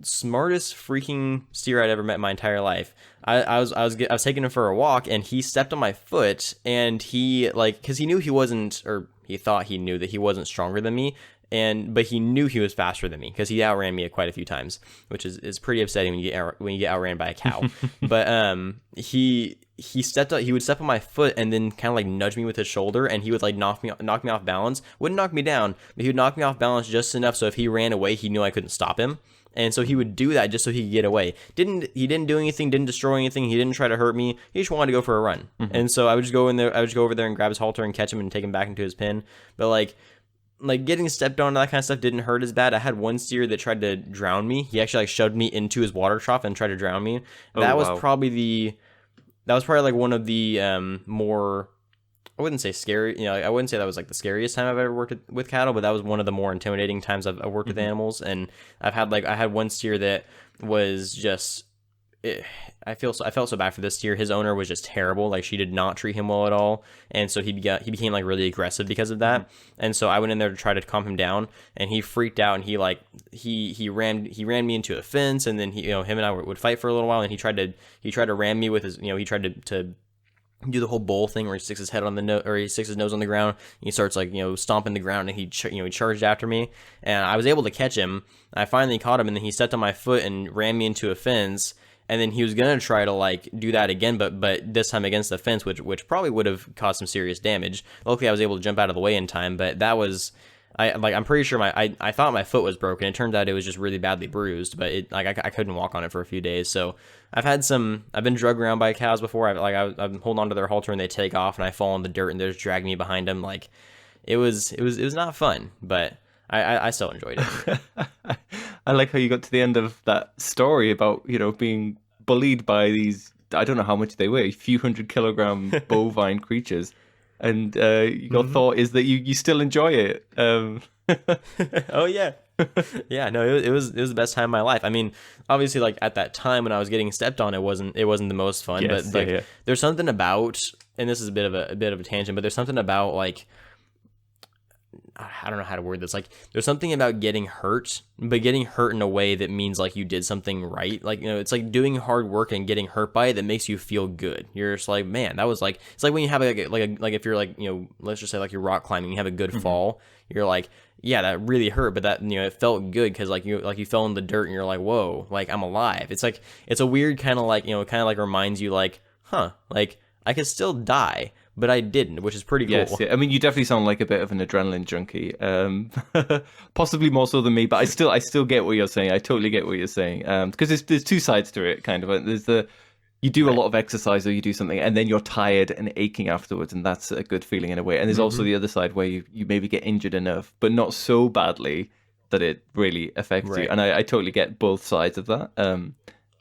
smartest freaking steer I'd ever met in my entire life. I was taking him for a walk, and he stepped on my foot, and he like, because he knew he wasn't, or he thought he knew that he wasn't stronger than me. But he knew he was faster than me, because he outran me quite a few times, which is pretty upsetting when you get outran by a cow. But he stepped up. He would step on my foot and then kind of like nudge me with his shoulder, and he would like knock me off balance. Wouldn't knock me down, but he would knock me off balance just enough so if he ran away, he knew I couldn't stop him. And so he would do that just so he could get away. He didn't do anything, didn't destroy anything. He didn't try to hurt me. He just wanted to go for a run. And so I would just go in there. I would just go over there and grab his halter and catch him and take him back into his pen. But like getting stepped on and that kind of stuff didn't hurt as bad. I had one steer that tried to drown me. He actually like shoved me into his water trough and tried to drown me. That was probably like one of the more, I wouldn't say scary, I wouldn't say that was like the scariest time I've ever worked with cattle, but that was one of the more intimidating times I've worked with animals. And I had one steer that was just, I felt so bad for this steer. His owner was just terrible. Like, she did not treat him well at all, and so he became like really aggressive because of that. And so I went in there to try to calm him down, and he freaked out, and he ran me into a fence, and then him and I would fight for a little while, and he tried to ram me with his, he tried to do the whole bowl thing where he sticks his head on the nose, or he sticks his nose on the ground, and he starts like stomping the ground, and he charged after me, and I was able to catch him. I finally caught him, and then he stepped on my foot and ran me into a fence. And then he was gonna try to like do that again, but this time against the fence, which probably would have caused some serious damage. Luckily, I was able to jump out of the way in time. But that was, I'm pretty sure I thought my foot was broken. It turned out it was just really badly bruised. But I couldn't walk on it for a few days. So I've been drugged around by cows before. I'm holding onto their halter and they take off, and I fall in the dirt and they're just dragging me behind them. Like, it was not fun, but I still enjoyed it. I like how you got to the end of that story about, being bullied by these, I don't know how much they weigh, a few 100-kilogram bovine creatures. And your thought is that you still enjoy it. Oh, yeah. Yeah, no, it was the best time of my life. I mean, obviously, like at that time when I was getting stepped on, it wasn't the most fun. Yes, but like, yeah. There's something about, and this is a bit of a tangent, but there's something about like, I don't know how to word this. Like, there's something about getting hurt, but getting hurt in a way that means like you did something right. Like, it's like doing hard work and getting hurt by it that makes you feel good. You're just like, man, that was like, it's like when you have like if you're like, let's just say like you're rock climbing, you have a good fall. You're like, yeah, that really hurt, but that, it felt good because like you fell in the dirt and you're like, whoa, like I'm alive. It's like, it's a weird kind of like, it kind of like reminds you like, huh, like I could still die, but I didn't, which is pretty cool. Yes, yeah. I mean, you definitely sound like a bit of an adrenaline junkie, possibly more so than me. But I still get what you're saying. I totally get what you're saying, because there's two sides to it, kind of. There's you do a lot of exercise or you do something, and then you're tired and aching afterwards, and that's a good feeling in a way. And there's also the other side where you maybe get injured enough, but not so badly that it really affects you. And I totally get both sides of that.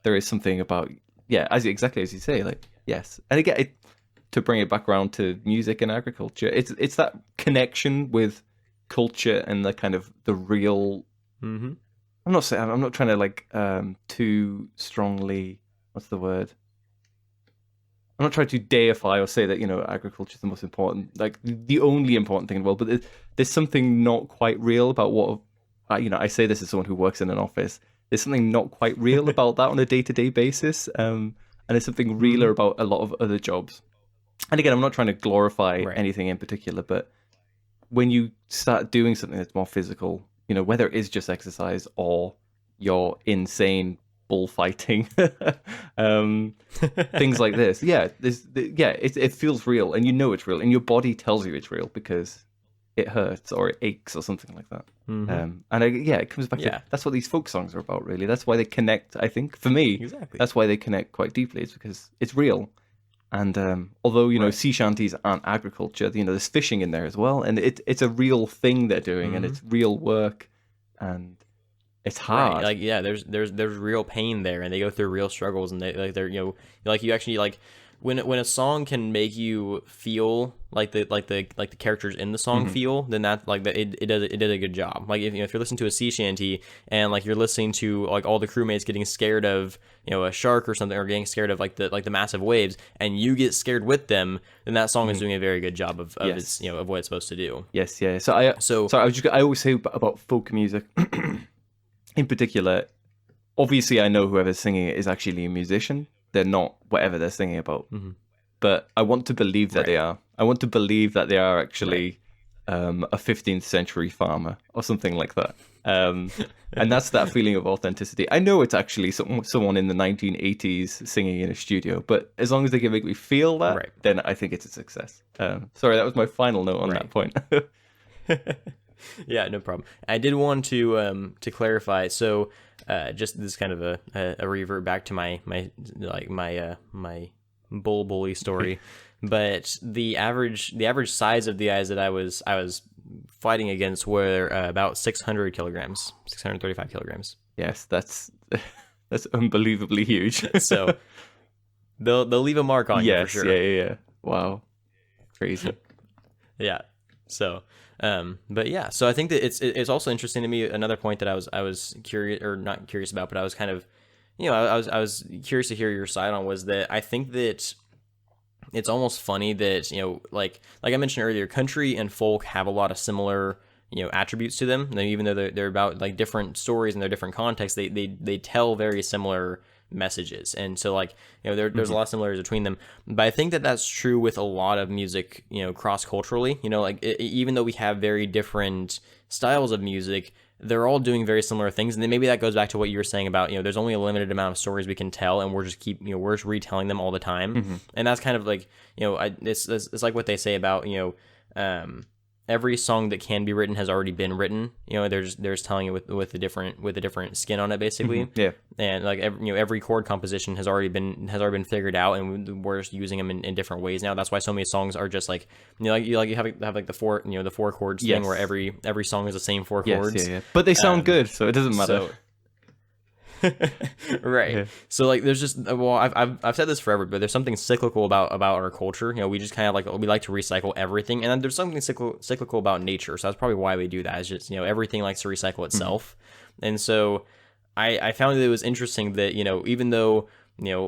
There is something about, yeah, exactly as you say, like, yes, and again, to bring it back around to music and agriculture, it's that connection with culture and the kind of the real. I'm not trying to like too strongly. What's the word? I'm not trying to deify or say that, agriculture is the most important, like the only important thing in the world, but there's something not quite real about what, I say this as someone who works in an office. There's something not quite real about that on a day-to-day basis. And there's something realer about a lot of other jobs. And again, I'm not trying to glorify Right. anything in particular, but when you start doing something that's more physical, whether it is just exercise or you're insane bullfighting, things like this, it feels real, and it's real, and your body tells you it's real because it hurts or it aches or something like that. It comes back to that's what these folk songs are about, really. That's why they connect. I think for me, Exactly. that's why they connect quite deeply. It's because it's real. And although sea shanties aren't agriculture, there's fishing in there as well, and it's a real thing they're doing, and it's real work, and it's hard. Right. Like there's real pain there, and they go through real struggles, and they're you actually like when a song can make you feel like the characters in the song feel, then that it did a good job. Like if you're listening to a sea shanty and like you're listening to like all the crewmates getting scared of a shark or something, or getting scared of like the massive waves, and you get scared with them, then that song is doing a very good job of its of what it's supposed to do. Yes, yeah. So I always say about folk music in particular. Obviously, I know whoever's singing it is actually a musician. They're not whatever they're singing about. But I want to believe that they are. I want to believe that they are actually a 15th century farmer or something like that. And that's that feeling of authenticity. I know it's actually someone in the 1980s singing in a studio, but as long as they can make me feel that, then I think it's a success. Sorry, that was my final note on that point. Yeah, no problem. I did want to clarify. So, just this kind of a revert back to my bully story, but the average size of the eyes that I was fighting against were about 600 kilograms, 635 kilograms. Yes, that's unbelievably huge. So they'll leave a mark on you for sure. Yeah. Wow, crazy. Yeah. So, but yeah, so I think that it's also interesting to me. Another point that I was curious, or not curious about, but I was kind of, I was curious to hear your side on, was that I think that it's almost funny that, like I mentioned earlier, country and folk have a lot of similar, attributes to them. Even though they're about like different stories and they're different contexts, they tell very similar messages. And so like, there's a lot of similarities between them. But I think that that's true with a lot of music, cross-culturally, like even though we have very different styles of music, they're all doing very similar things. And then maybe that goes back to what you were saying about, there's only a limited amount of stories we can tell, and we're just retelling them all the time. And that's kind of like, it's like what they say about, every song that can be written has already been written. There's telling it with a different skin on it, basically. Yeah. And like every chord composition has already been figured out, and we're just using them in different ways now. That's why so many songs are just like you have like the four chords thing, where every song is the same four chords. Yeah. But they sound good, so it doesn't matter. Right. Yeah. So like there's just, well, I've said this forever, but there's something cyclical about our culture. We just kind of we like to recycle everything, and then there's something cyclical about nature. So that's probably why we do that. It's just everything likes to recycle itself. And so I found that it was interesting that even though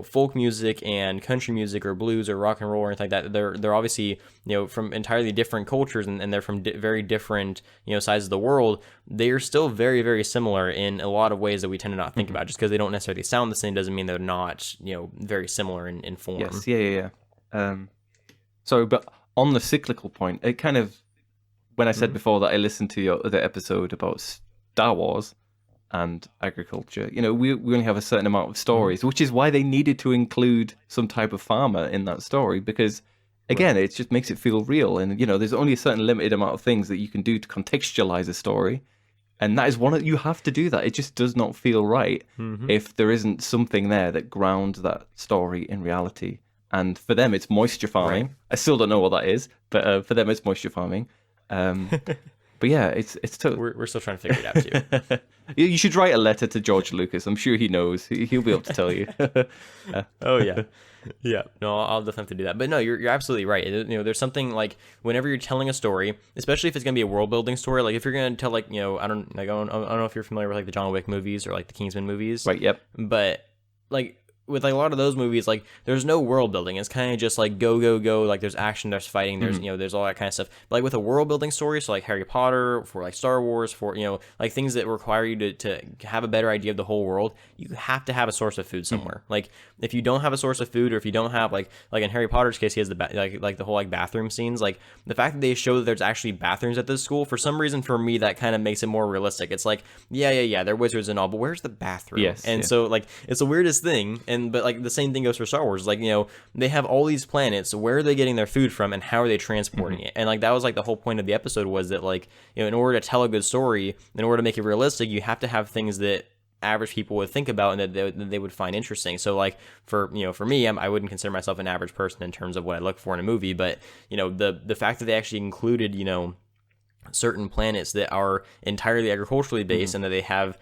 folk music and country music or blues or rock and roll or anything like that, they're obviously from entirely different cultures, and they're from very different sides of the world. They are still very, very similar in a lot of ways that we tend to not think about. Just because they don't necessarily sound the same doesn't mean they're not very similar in form. Yes, yeah. Sorry, but on the cyclical point, it kind of, when I said before that I listened to your other episode about Star Wars and agriculture, we only have a certain amount of stories, which is why they needed to include some type of farmer in that story, because again, it just makes it feel real. And there's only a certain limited amount of things that you can do to contextualize a story, and that is you have to do that. It just does not feel right if there isn't something there that grounds that story in reality. And for them, it's moisture farming. Right. I still don't know what that is, but for them, it's moisture farming. But yeah, it's totally... We're still trying to figure it out too. You should write a letter to George Lucas. I'm sure he knows. He'll be able to tell you. Oh yeah, yeah. No, I'll definitely have to do that. But no, you're absolutely right. There's something like whenever you're telling a story, especially if it's gonna be a world building story. Like if you're gonna tell I don't know if you're familiar with like the John Wick movies or like the Kingsman movies. Right. Yep. But like with like a lot of those movies, like there's no world building. It's kind of just like go go go. Like there's action, there's fighting, there's there's all that kind of stuff. But like with a world building story, so like Harry Potter, for like Star Wars, for like things that require you to have a better idea of the whole world, you have to have a source of food somewhere. Like if you don't have a source of food, or if you don't have like in Harry Potter's case, he has the like the whole like bathroom scenes. Like the fact that they show that there's actually bathrooms at this school, for some reason for me that kind of makes it more realistic. It's like yeah, they're wizards and all, but where's the bathroom? Yes, and so like it's the weirdest thing. But like the same thing goes for Star Wars. Like they have all these planets. Where are they getting their food from, and how are they transporting it? And like that was like the whole point of the episode, was that like in order to tell a good story, in order to make it realistic, you have to have things that average people would think about and that they would find interesting. So like for me, I wouldn't consider myself an average person in terms of what I look for in a movie, but the fact that they actually included certain planets that are entirely agriculturally based, and that they have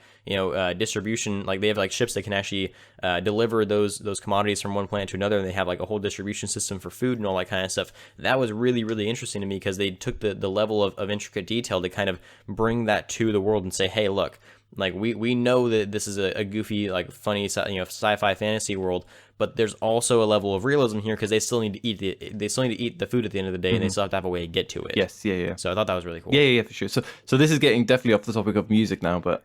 distribution, like they have like ships that can actually deliver those commodities from one planet to another, and they have like a whole distribution system for food and all that kind of stuff. That was really, really interesting to me, because they took the level of intricate detail to kind of bring that to the world and say, hey, look, like we know that this is a goofy, like funny sci-fi fantasy world, but there's also a level of realism here, because they still need to eat the food at the end of the day, and they still have to have a way to get to it. Yes, yeah. So I thought that was really cool. Yeah, for sure. So this is getting definitely off the topic of music now, but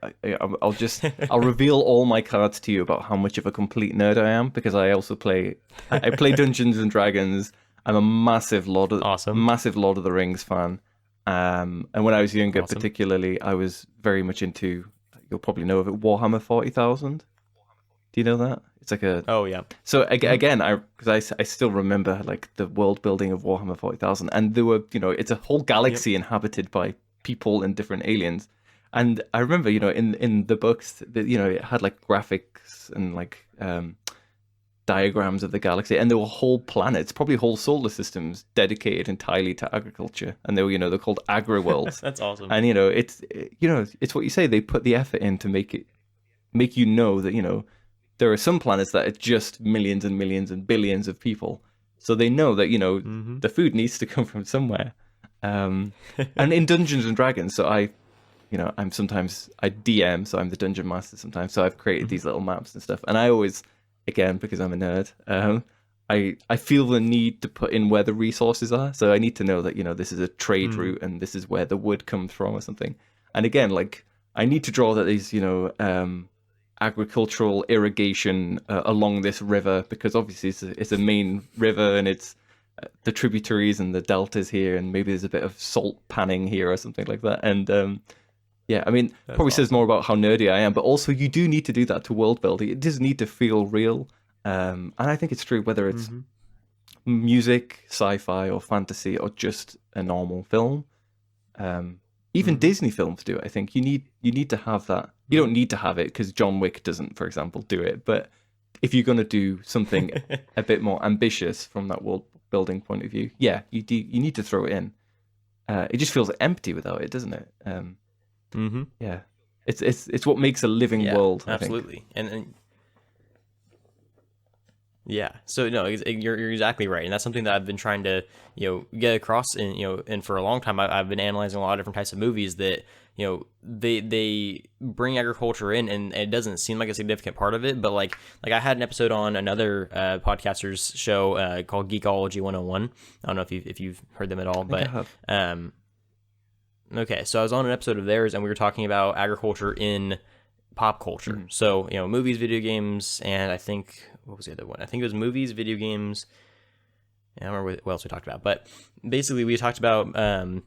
I'll reveal all my cards to you about how much of a complete nerd I am, because I also play Dungeons and Dragons. I'm a massive Lord of the Rings fan. And when I was younger, particularly, I was very much into, you'll probably know of it, Warhammer 40,000. Do you know that? It's like a... Oh, yeah. So again, because I still remember like the world building of Warhammer 40,000, and there were, it's a whole galaxy inhabited by people and different aliens. And I remember, in the books, that it had like graphics and like diagrams of the galaxy, and there were whole planets, probably whole solar systems dedicated entirely to agriculture, and they were, they're called agri-worlds. That's awesome. And it's what you say, they put the effort in to make you know that there are some planets that are just millions and millions and billions of people, so they know that the food needs to come from somewhere. And in Dungeons and Dragons, so I DM, so I'm the dungeon master sometimes, so I've created these little maps and stuff, and I always, again, because I'm a nerd, I feel the need to put in where the resources are. So I need to know that this is a trade route, and this is where the wood comes from or something. And again, like I need to draw that these agricultural irrigation along this river, because obviously it's a main river, and it's the tributaries and the deltas here, and maybe there's a bit of salt panning here or something like that. And yeah, I mean, that's probably says more about how nerdy I am, but also you do need to do that to world building. It does need to feel real. And I think it's true whether it's music, sci-fi, or fantasy, or just a normal film. Even Disney films do it. I think you need to have that. You don't need to have it because John Wick doesn't, for example, do it. But if you're going to do something a bit more ambitious from that world building point of view, yeah, you need to throw it in. It just feels empty without it, doesn't it? Yeah, it's what makes a living world. Absolutely, and yeah. So no, you're exactly right, and that's something that I've been trying to get across. And and for a long time, I've been analyzing a lot of different types of movies that they bring agriculture in, and it doesn't seem like a significant part of it. But like I had an episode on another podcaster's show called Geekology 101. I don't know if you've heard them at all, but okay, so I was on an episode of theirs, and we were talking about agriculture in pop culture. So, movies, video games, and I think, what was the other one? I think it was movies, video games. I don't remember what else we talked about, but basically we talked about, The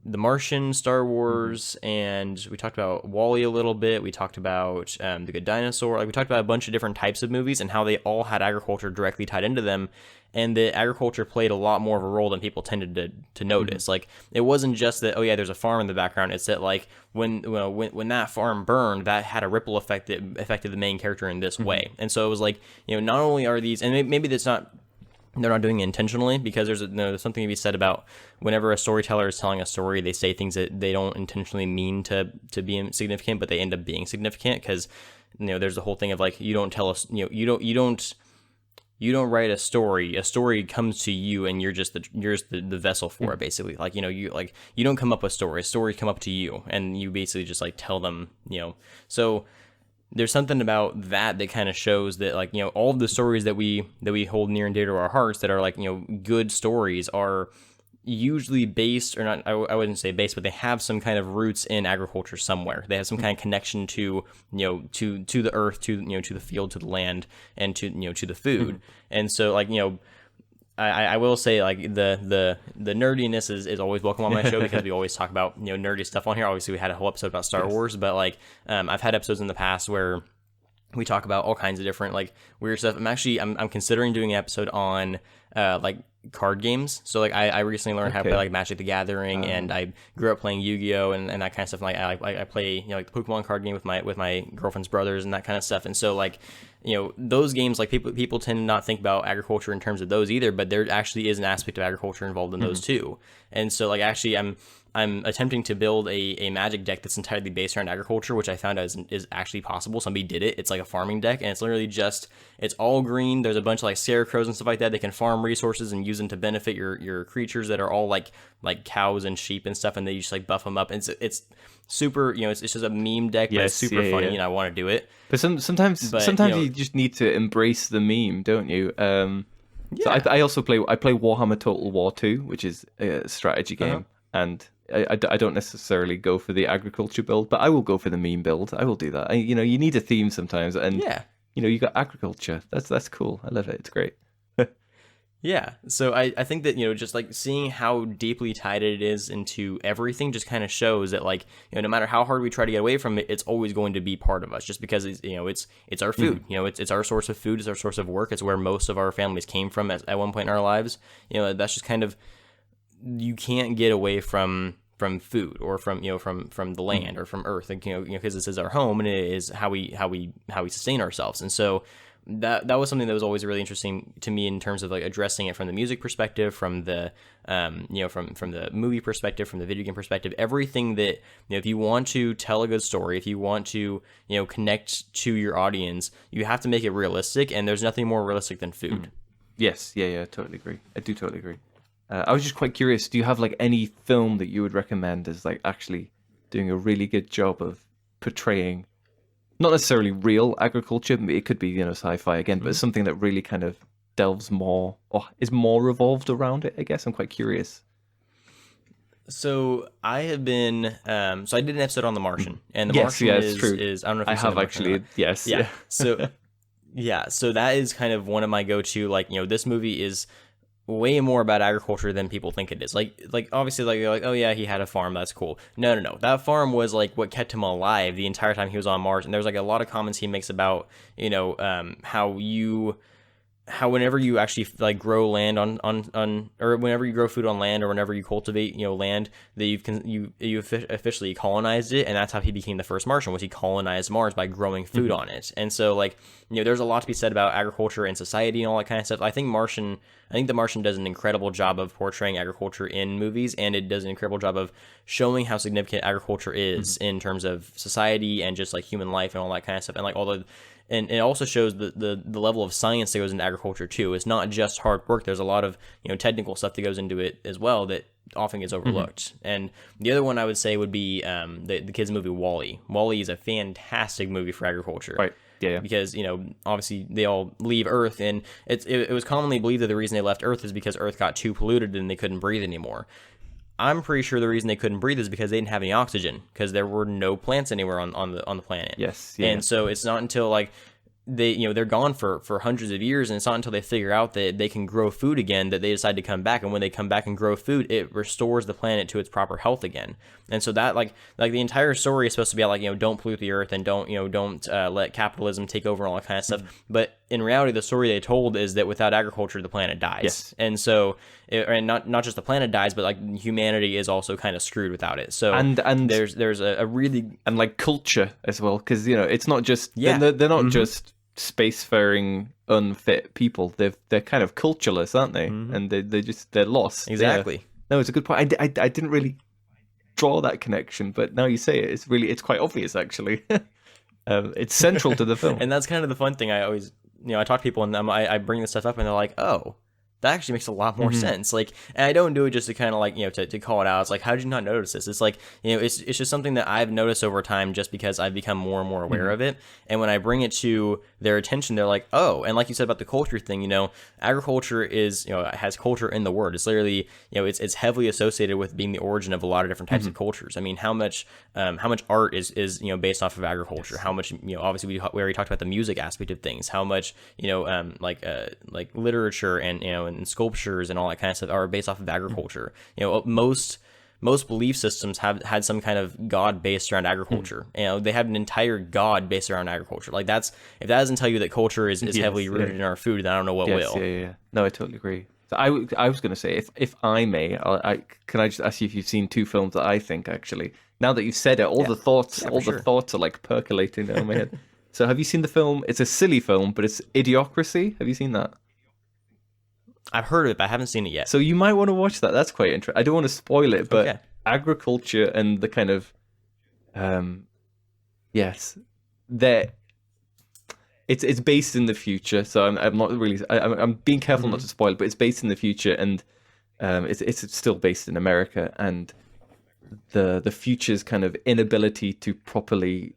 Martian, Star Wars, and we talked about WALL-E a little bit. We talked about The Good Dinosaur. Like, we talked about a bunch of different types of movies and how they all had agriculture directly tied into them, and that agriculture played a lot more of a role than people tended to notice. Like, it wasn't just that, oh yeah, there's a farm in the background. It's that, like, when that farm burned, that had a ripple effect that affected the main character in this way. And so it was like, not only are these, and maybe that's not, they're not doing it intentionally, because there's something to be said about whenever a storyteller is telling a story, they say things that they don't intentionally mean to be significant, but they end up being significant, because there's the whole thing of like, you don't tell us, you don't write a story comes to you, and you're just the vessel for it, basically. Like, you don't come up with stories come up to you, and you basically just like tell them, so there's something about that that kind of shows that, like, all of the stories that we hold near and dear to our hearts that are, like, good stories are usually based, or not, I wouldn't say based, but they have some kind of roots in agriculture somewhere. They have some kind of connection to, to the earth, to the field, to the land, and to the food. And so, like, I will say, like, the nerdiness is always welcome on my show, because we always talk about, nerdy stuff on here. Obviously, we had a whole episode about Star Wars, but, like, I've had episodes in the past where we talk about all kinds of different, like, weird stuff. I'm considering doing an episode on like card games. So, like, I recently learned how to play, like, Magic the Gathering, and I grew up playing Yu-Gi-Oh and that kind of stuff. Like, I play, like, the Pokemon card game with my girlfriend's brothers and that kind of stuff. And so, like, those games, like, people tend to not think about agriculture in terms of those either, but there actually is an aspect of agriculture involved in those too. And so, like, actually, I'm attempting to build a Magic deck that's entirely based around agriculture, which I found out is actually possible. Somebody did it. It's like a farming deck, and it's literally it's all green. There's a bunch of, like, scarecrows and stuff like that. They can farm resources and use them to benefit your creatures that are all like cows and sheep and stuff, and they just, like, buff them up. And it's super, it's just a meme deck, but it's super funny, and I want to do it. But sometimes you just need to embrace the meme, don't you? So I also play Warhammer Total War 2, which is a strategy game, and I don't necessarily go for the agriculture build, but I will go for the meme build. I will do that. You need a theme sometimes, and you got agriculture. That's cool. I love it. It's great. Yeah, so I think that, just, like, seeing how deeply tied it is into everything just kind of shows that, like, no matter how hard we try to get away from it, it's always going to be part of us, just because it's our food. It's our source of food, it's our source of work, it's where most of our families came from at one point in our lives. That's just kind of, you can't get away from food, or from the land, or from earth, because this is our home, and it is how we sustain ourselves. And so that was something that was always really interesting to me, in terms of, like, addressing it from the music perspective, from the from the movie perspective, from the video game perspective. Everything that, if you want to tell a good story, if you want to connect to your audience, you have to make it realistic, and there's nothing more realistic than food. Yes, yeah, totally agree. I do totally agree. I was just quite curious, do you have, like, any film that you would recommend as, like, actually doing a really good job of portraying, not necessarily real agriculture, it could be, sci-fi again, but something that really kind of delves more, or is more revolved around it, I guess? I'm quite curious. So I have been, so I did an episode on The Martian, and The Martian is, I don't know if I have actually, yes. Yeah. So, so that is kind of one of my go-to, like, this movie is way more about agriculture than people think it is. Like obviously, like, you're like, oh yeah, he had a farm, that's cool. No. That farm was, like, what kept him alive the entire time he was on Mars. And there's, like, a lot of comments he makes about, how whenever you actually, like, grow land on or whenever you grow food on land, or whenever you cultivate, land, that you officially colonized it. And that's how he became the first Martian, was he colonized Mars by growing food on it. And so, like, there's a lot to be said about agriculture and society and all that kind of stuff. I think The Martian does an incredible job of portraying agriculture in movies, and it does an incredible job of showing how significant agriculture is in terms of society and just, like, human life and all that kind of stuff. And, like, and it also shows the level of science that goes into agriculture too. It's not just hard work. There's a lot of, technical stuff that goes into it as well that often gets overlooked. And the other one I would say would be the kids' movie WALL-E. WALL-E is a fantastic movie for agriculture. Right. Yeah. Because, obviously they all leave Earth, and it was commonly believed that the reason they left Earth is because Earth got too polluted and they couldn't breathe anymore. I'm pretty sure the reason they couldn't breathe is because they didn't have any oxygen, because there were no plants anywhere on the planet. Yes. Yeah. And so it's not until, like, they're gone for hundreds of years, and it's not until they figure out that they can grow food again that they decide to come back. And when they come back and grow food, it restores the planet to its proper health again. And so that, like the entire story is supposed to be like, don't pollute the earth, and don't let capitalism take over and all that kind of stuff. But in reality, the story they told is that without agriculture, the planet dies. Yes. And so, and not just the planet dies, but, like, humanity is also kind of screwed without it. So and there's a really, and, like, culture as well, because it's not just they're not just spacefaring unfit people. They're kind of cultureless, aren't they? And they're lost. Exactly. Yeah. No, it's a good point. I didn't really draw that connection, but now you say it, it's quite obvious, actually. It's central to the film. And that's kind of the fun thing. I always, I talk to people, and I bring this stuff up, and they're like, oh, that actually makes a lot more sense. Like, and I don't do it just to kind of like, to call it out. It's like, how did you not notice this? It's like, it's just something that I've noticed over time just because I've become more and more aware of it. And when I bring it to their attention, they're like, oh, and like you said about the culture thing, agriculture is, it has culture in the word. It's literally, it's heavily associated with being the origin of a lot of different types of cultures. I mean, how much art is, based off of agriculture? How much, obviously we already talked about the music aspect of things, how much, like literature and sculptures and all that kind of stuff are based off of agriculture. Most belief systems have had some kind of god based around agriculture. They have an entire god based around agriculture. Like if that doesn't tell you that culture is heavily rooted in our food, then I don't know what will. Yeah. No, I totally agree. So I was going to say, if I may, can I just ask you if you've seen two films that I think actually, now that you've said it, all the thoughts are like percolating down my head. So have you seen the film? It's a silly film, but it's Idiocracy. Have you seen that? I've heard of it, but I haven't seen it yet. So you might want to watch that. That's quite interesting. I don't want to spoil it, but agriculture and the kind of, yes, that it's based in the future. So I'm not really. I'm being careful not to spoil it, but it's based in the future, and it's still based in America, and the future's kind of inability to properly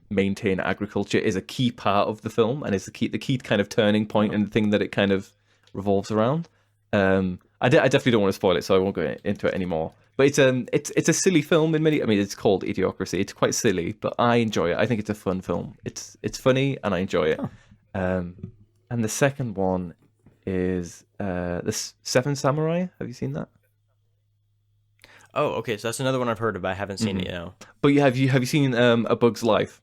maintain agriculture is a key part of the film, and it's the key kind of turning point and the thing that it kind of revolves around. I definitely don't want to spoil it, so I won't go into it anymore. But it's a silly film in many. I mean, it's called Idiocracy. It's quite silly, but I enjoy it. I think it's a fun film. It's funny, and I enjoy it. And the second one is the Seven Samurai. Have you seen that? Oh, okay. So that's another one I've heard of, but I haven't seen it. But have you seen A Bug's Life?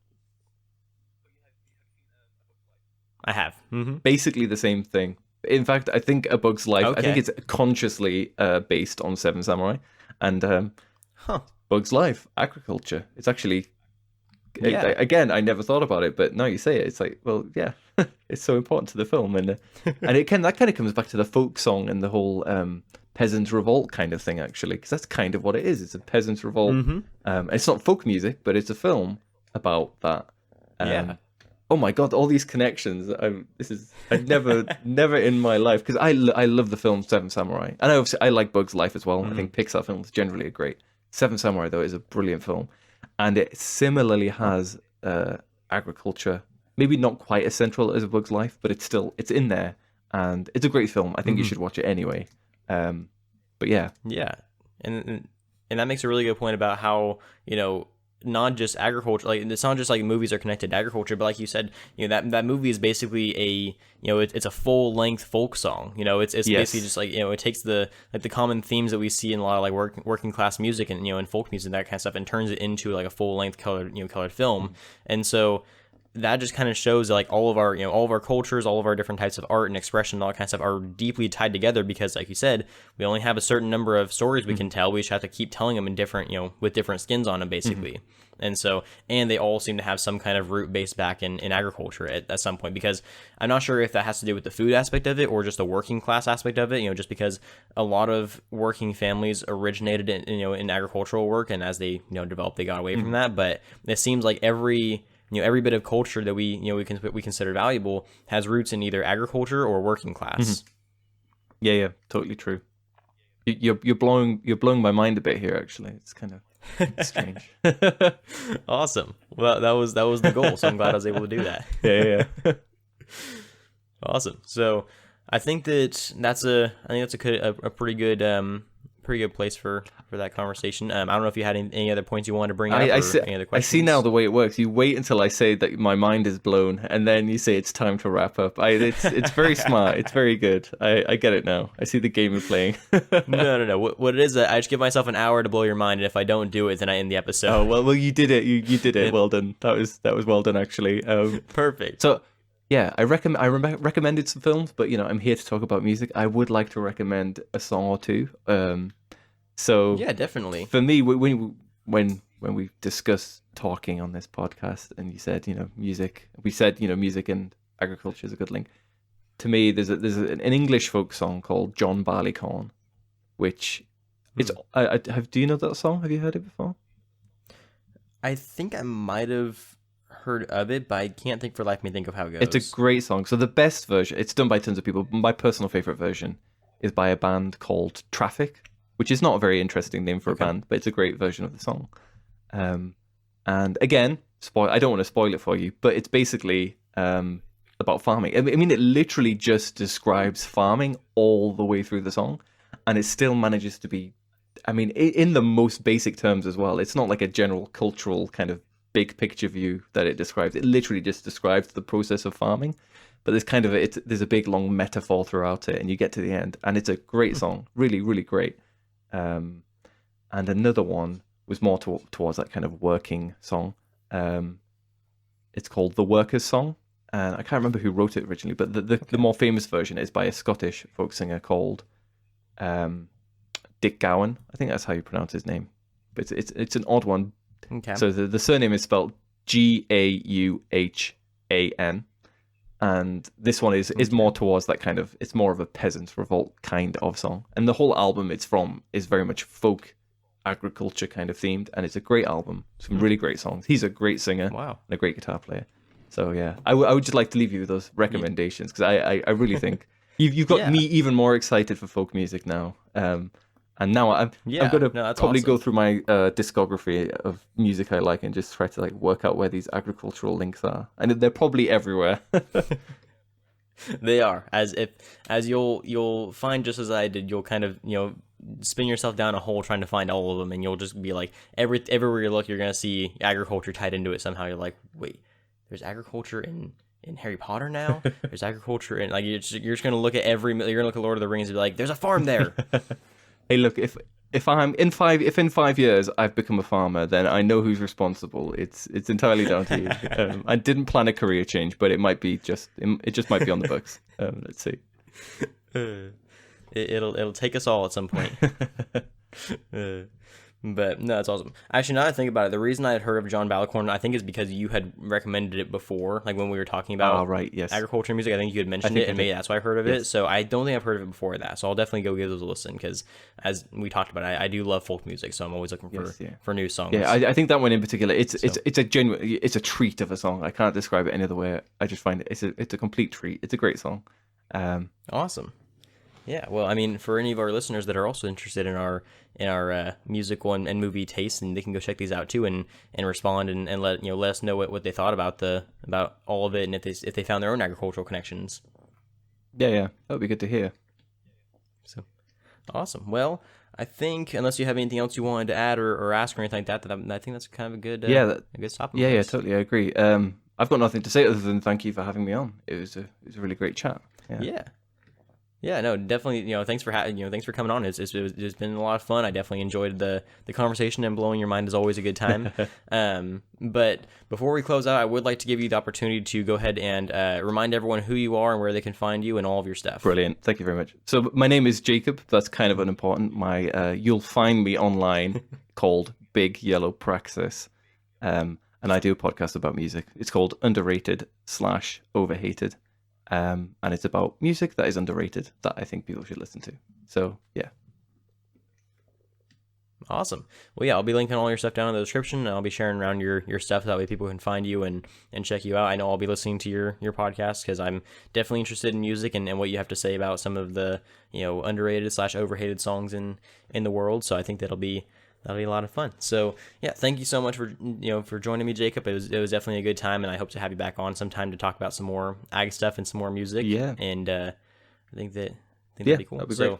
I have. Basically the same thing. In fact, I think A Bug's Life, I think it's consciously based on Seven Samurai. And Bug's Life, agriculture. It's actually, again, I never thought about it, but now you say it, it's like, well, yeah, it's so important to the film. And that kind of comes back to the folk song and the whole peasant revolt kind of thing, actually, because that's kind of what it is. It's a peasant revolt. It's not folk music, but it's a film about that. Oh my god, all these connections! I've never in my life, because I love the film Seven Samurai, and I like Bug's Life as well. I think Pixar films generally are great. Seven Samurai though is a brilliant film, and it similarly has agriculture, maybe not quite as central as A Bug's Life, but it's in there, and it's a great film. I think you should watch it anyway. But yeah, and that makes a really good point about how not just agriculture, like it's not just like movies are connected to agriculture, but like you said, that movie is basically it's a full length folk song. It's basically just like it takes the common themes that we see in a lot of like working class music and and folk music and that kind of stuff, and turns it into like a full length colored film. And so that just kind of shows that like all of our cultures, all of our different types of art and expression, and all that kind of stuff are deeply tied together, because like you said, we only have a certain number of stories we can tell. We just have to keep telling them in different, with different skins on them, basically. And so, and they all seem to have some kind of root based back in agriculture at some point, because I'm not sure if that has to do with the food aspect of it or just the working class aspect of it, just because a lot of working families originated in agricultural work, and as they, developed, they got away from that. But it seems like every bit of culture that we consider valuable has roots in either agriculture or working class. Yeah, totally true. You're blowing my mind a bit here. Actually, it's kind of strange. Awesome. Well, that was the goal, so I'm glad I was able to do that. Yeah. Awesome. So I think that's a pretty good place for that conversation. I don't know if you had any other points you wanted to bring up, or any other questions. I see now the way it works. You wait until I say that my mind is blown, and then you say it's time to wrap up. It's very smart. It's very good. I get it now. I see the game you're playing. No. What it is, I just give myself an hour to blow your mind, and if I don't do it, then I end the episode. Oh well, you did it. You did it. Well done. That was well done, actually. Perfect. So. Yeah, I recommended some films, but I'm here to talk about music. I would like to recommend a song or two. So yeah, definitely. For me, when we discussed talking on this podcast, and you said music, we said music and agriculture is a good link. To me, there's an English folk song called John Barleycorn, which it's do you know that song? Have you heard it before? I think I might have heard of it, but I can't think for life of me think of how it goes. It's a great song. So the best version, it's done by tons of people. My personal favorite version is by a band called Traffic, which is not a very interesting name for a band, but it's a great version of the song. And again, I don't want to spoil it for you, but it's basically about farming. I mean, it literally just describes farming all the way through the song, and it still manages to be, I mean, in the most basic terms as well. It's not like a general cultural kind of big picture view that it describes. It literally just describes the process of farming, but there's kind of there's a big long metaphor throughout it, and you get to the end, and it's a great song, really, really great. And another one was more towards that kind of working song. It's called The Workers' Song, and I can't remember who wrote it originally, but the more famous version is by a Scottish folk singer called Dick Gowan. I think that's how you pronounce his name, but it's an odd one. Okay. So the surname is spelled Gauhan, and this one is more towards that kind of, it's more of a peasant revolt kind of song, and the whole album it's from is very much folk agriculture kind of themed, and it's a great album, some really great songs. He's a great singer, Wow, and a great guitar player. So yeah, I would just like to leave you with those recommendations, because I really think you've got me even more excited for folk music now. And now I'm going to probably go through my discography of music I like and just try to like work out where these agricultural links are, and they're probably everywhere. They are, as you'll find, just as I did. You'll kind of spin yourself down a hole trying to find all of them, and you'll just be like, everywhere you look, you're gonna see agriculture tied into it somehow. You're like, wait, there's agriculture in Harry Potter now. There's agriculture in, like, you're just gonna look at you're gonna look at Lord of the Rings and be like, there's a farm there. Hey, look, if in 5 years I've become a farmer, then I know who's responsible. It's entirely down to you. I didn't plan a career change, but it just might be on the books. Let's see. It'll take us all at some point. But no, that's awesome. Actually, now that I think about it, the reason I had heard of John Balacorn, I think, is because you had recommended it before, like when we were talking about agriculture music. I think you had mentioned it, and maybe that's why I heard of it. So I don't think I've heard of it before that. So I'll definitely go give those a listen, because as we talked about, I do love folk music, so I'm always looking for new songs. Yeah, I think that one in particular, it's a treat of a song. I can't describe it any other way. I just find it's a complete treat. It's a great song. Awesome. Yeah, well, I mean, for any of our listeners that are also interested in our musical and movie tastes, and they can go check these out too, and respond and let us know what they thought about all of it, and if they found their own agricultural connections. Yeah, that would be good to hear. So, awesome. Well, I think, unless you have anything else you wanted to add or ask or anything like that, I think that's kind of a good a good stopping point. Yeah, totally, I agree. I've got nothing to say other than thank you for having me on. It was a really great chat. Yeah, no, definitely. Thanks for thanks for coming on. It's been a lot of fun. I definitely enjoyed the conversation, and blowing your mind is always a good time. But before we close out, I would like to give you the opportunity to go ahead and remind everyone who you are and where they can find you and all of your stuff. Brilliant. Thank you very much. So my name is Jacob. That's kind of unimportant. You'll find me online called Big Yellow Praxis. And I do a podcast about music. It's called Underrated/Overhated. And it's about music that is underrated that I think people should listen to. So, yeah. Awesome. Well, yeah, I'll be linking all your stuff down in the description, and I'll be sharing around your stuff. That way people can find you and check you out. I know I'll be listening to your podcast, because I'm definitely interested in music and what you have to say about some of the underrated/overhated songs in the world. So I think that'll be a lot of fun. So yeah, thank you so much for joining me, Jacob. It was definitely a good time, and I hope to have you back on sometime to talk about some more ag stuff and some more music. Yeah. And I think that'd be cool. That'd be great.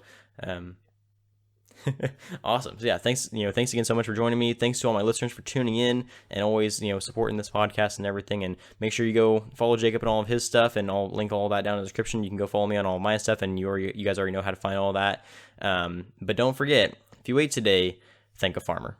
Awesome. So yeah, thanks again so much for joining me. Thanks to all my listeners for tuning in and always supporting this podcast and everything. And make sure you go follow Jacob and all of his stuff, and I'll link all that down in the description. You can go follow me on all my stuff, and you guys already know how to find all that. But don't forget, if you wait today, thank a farmer.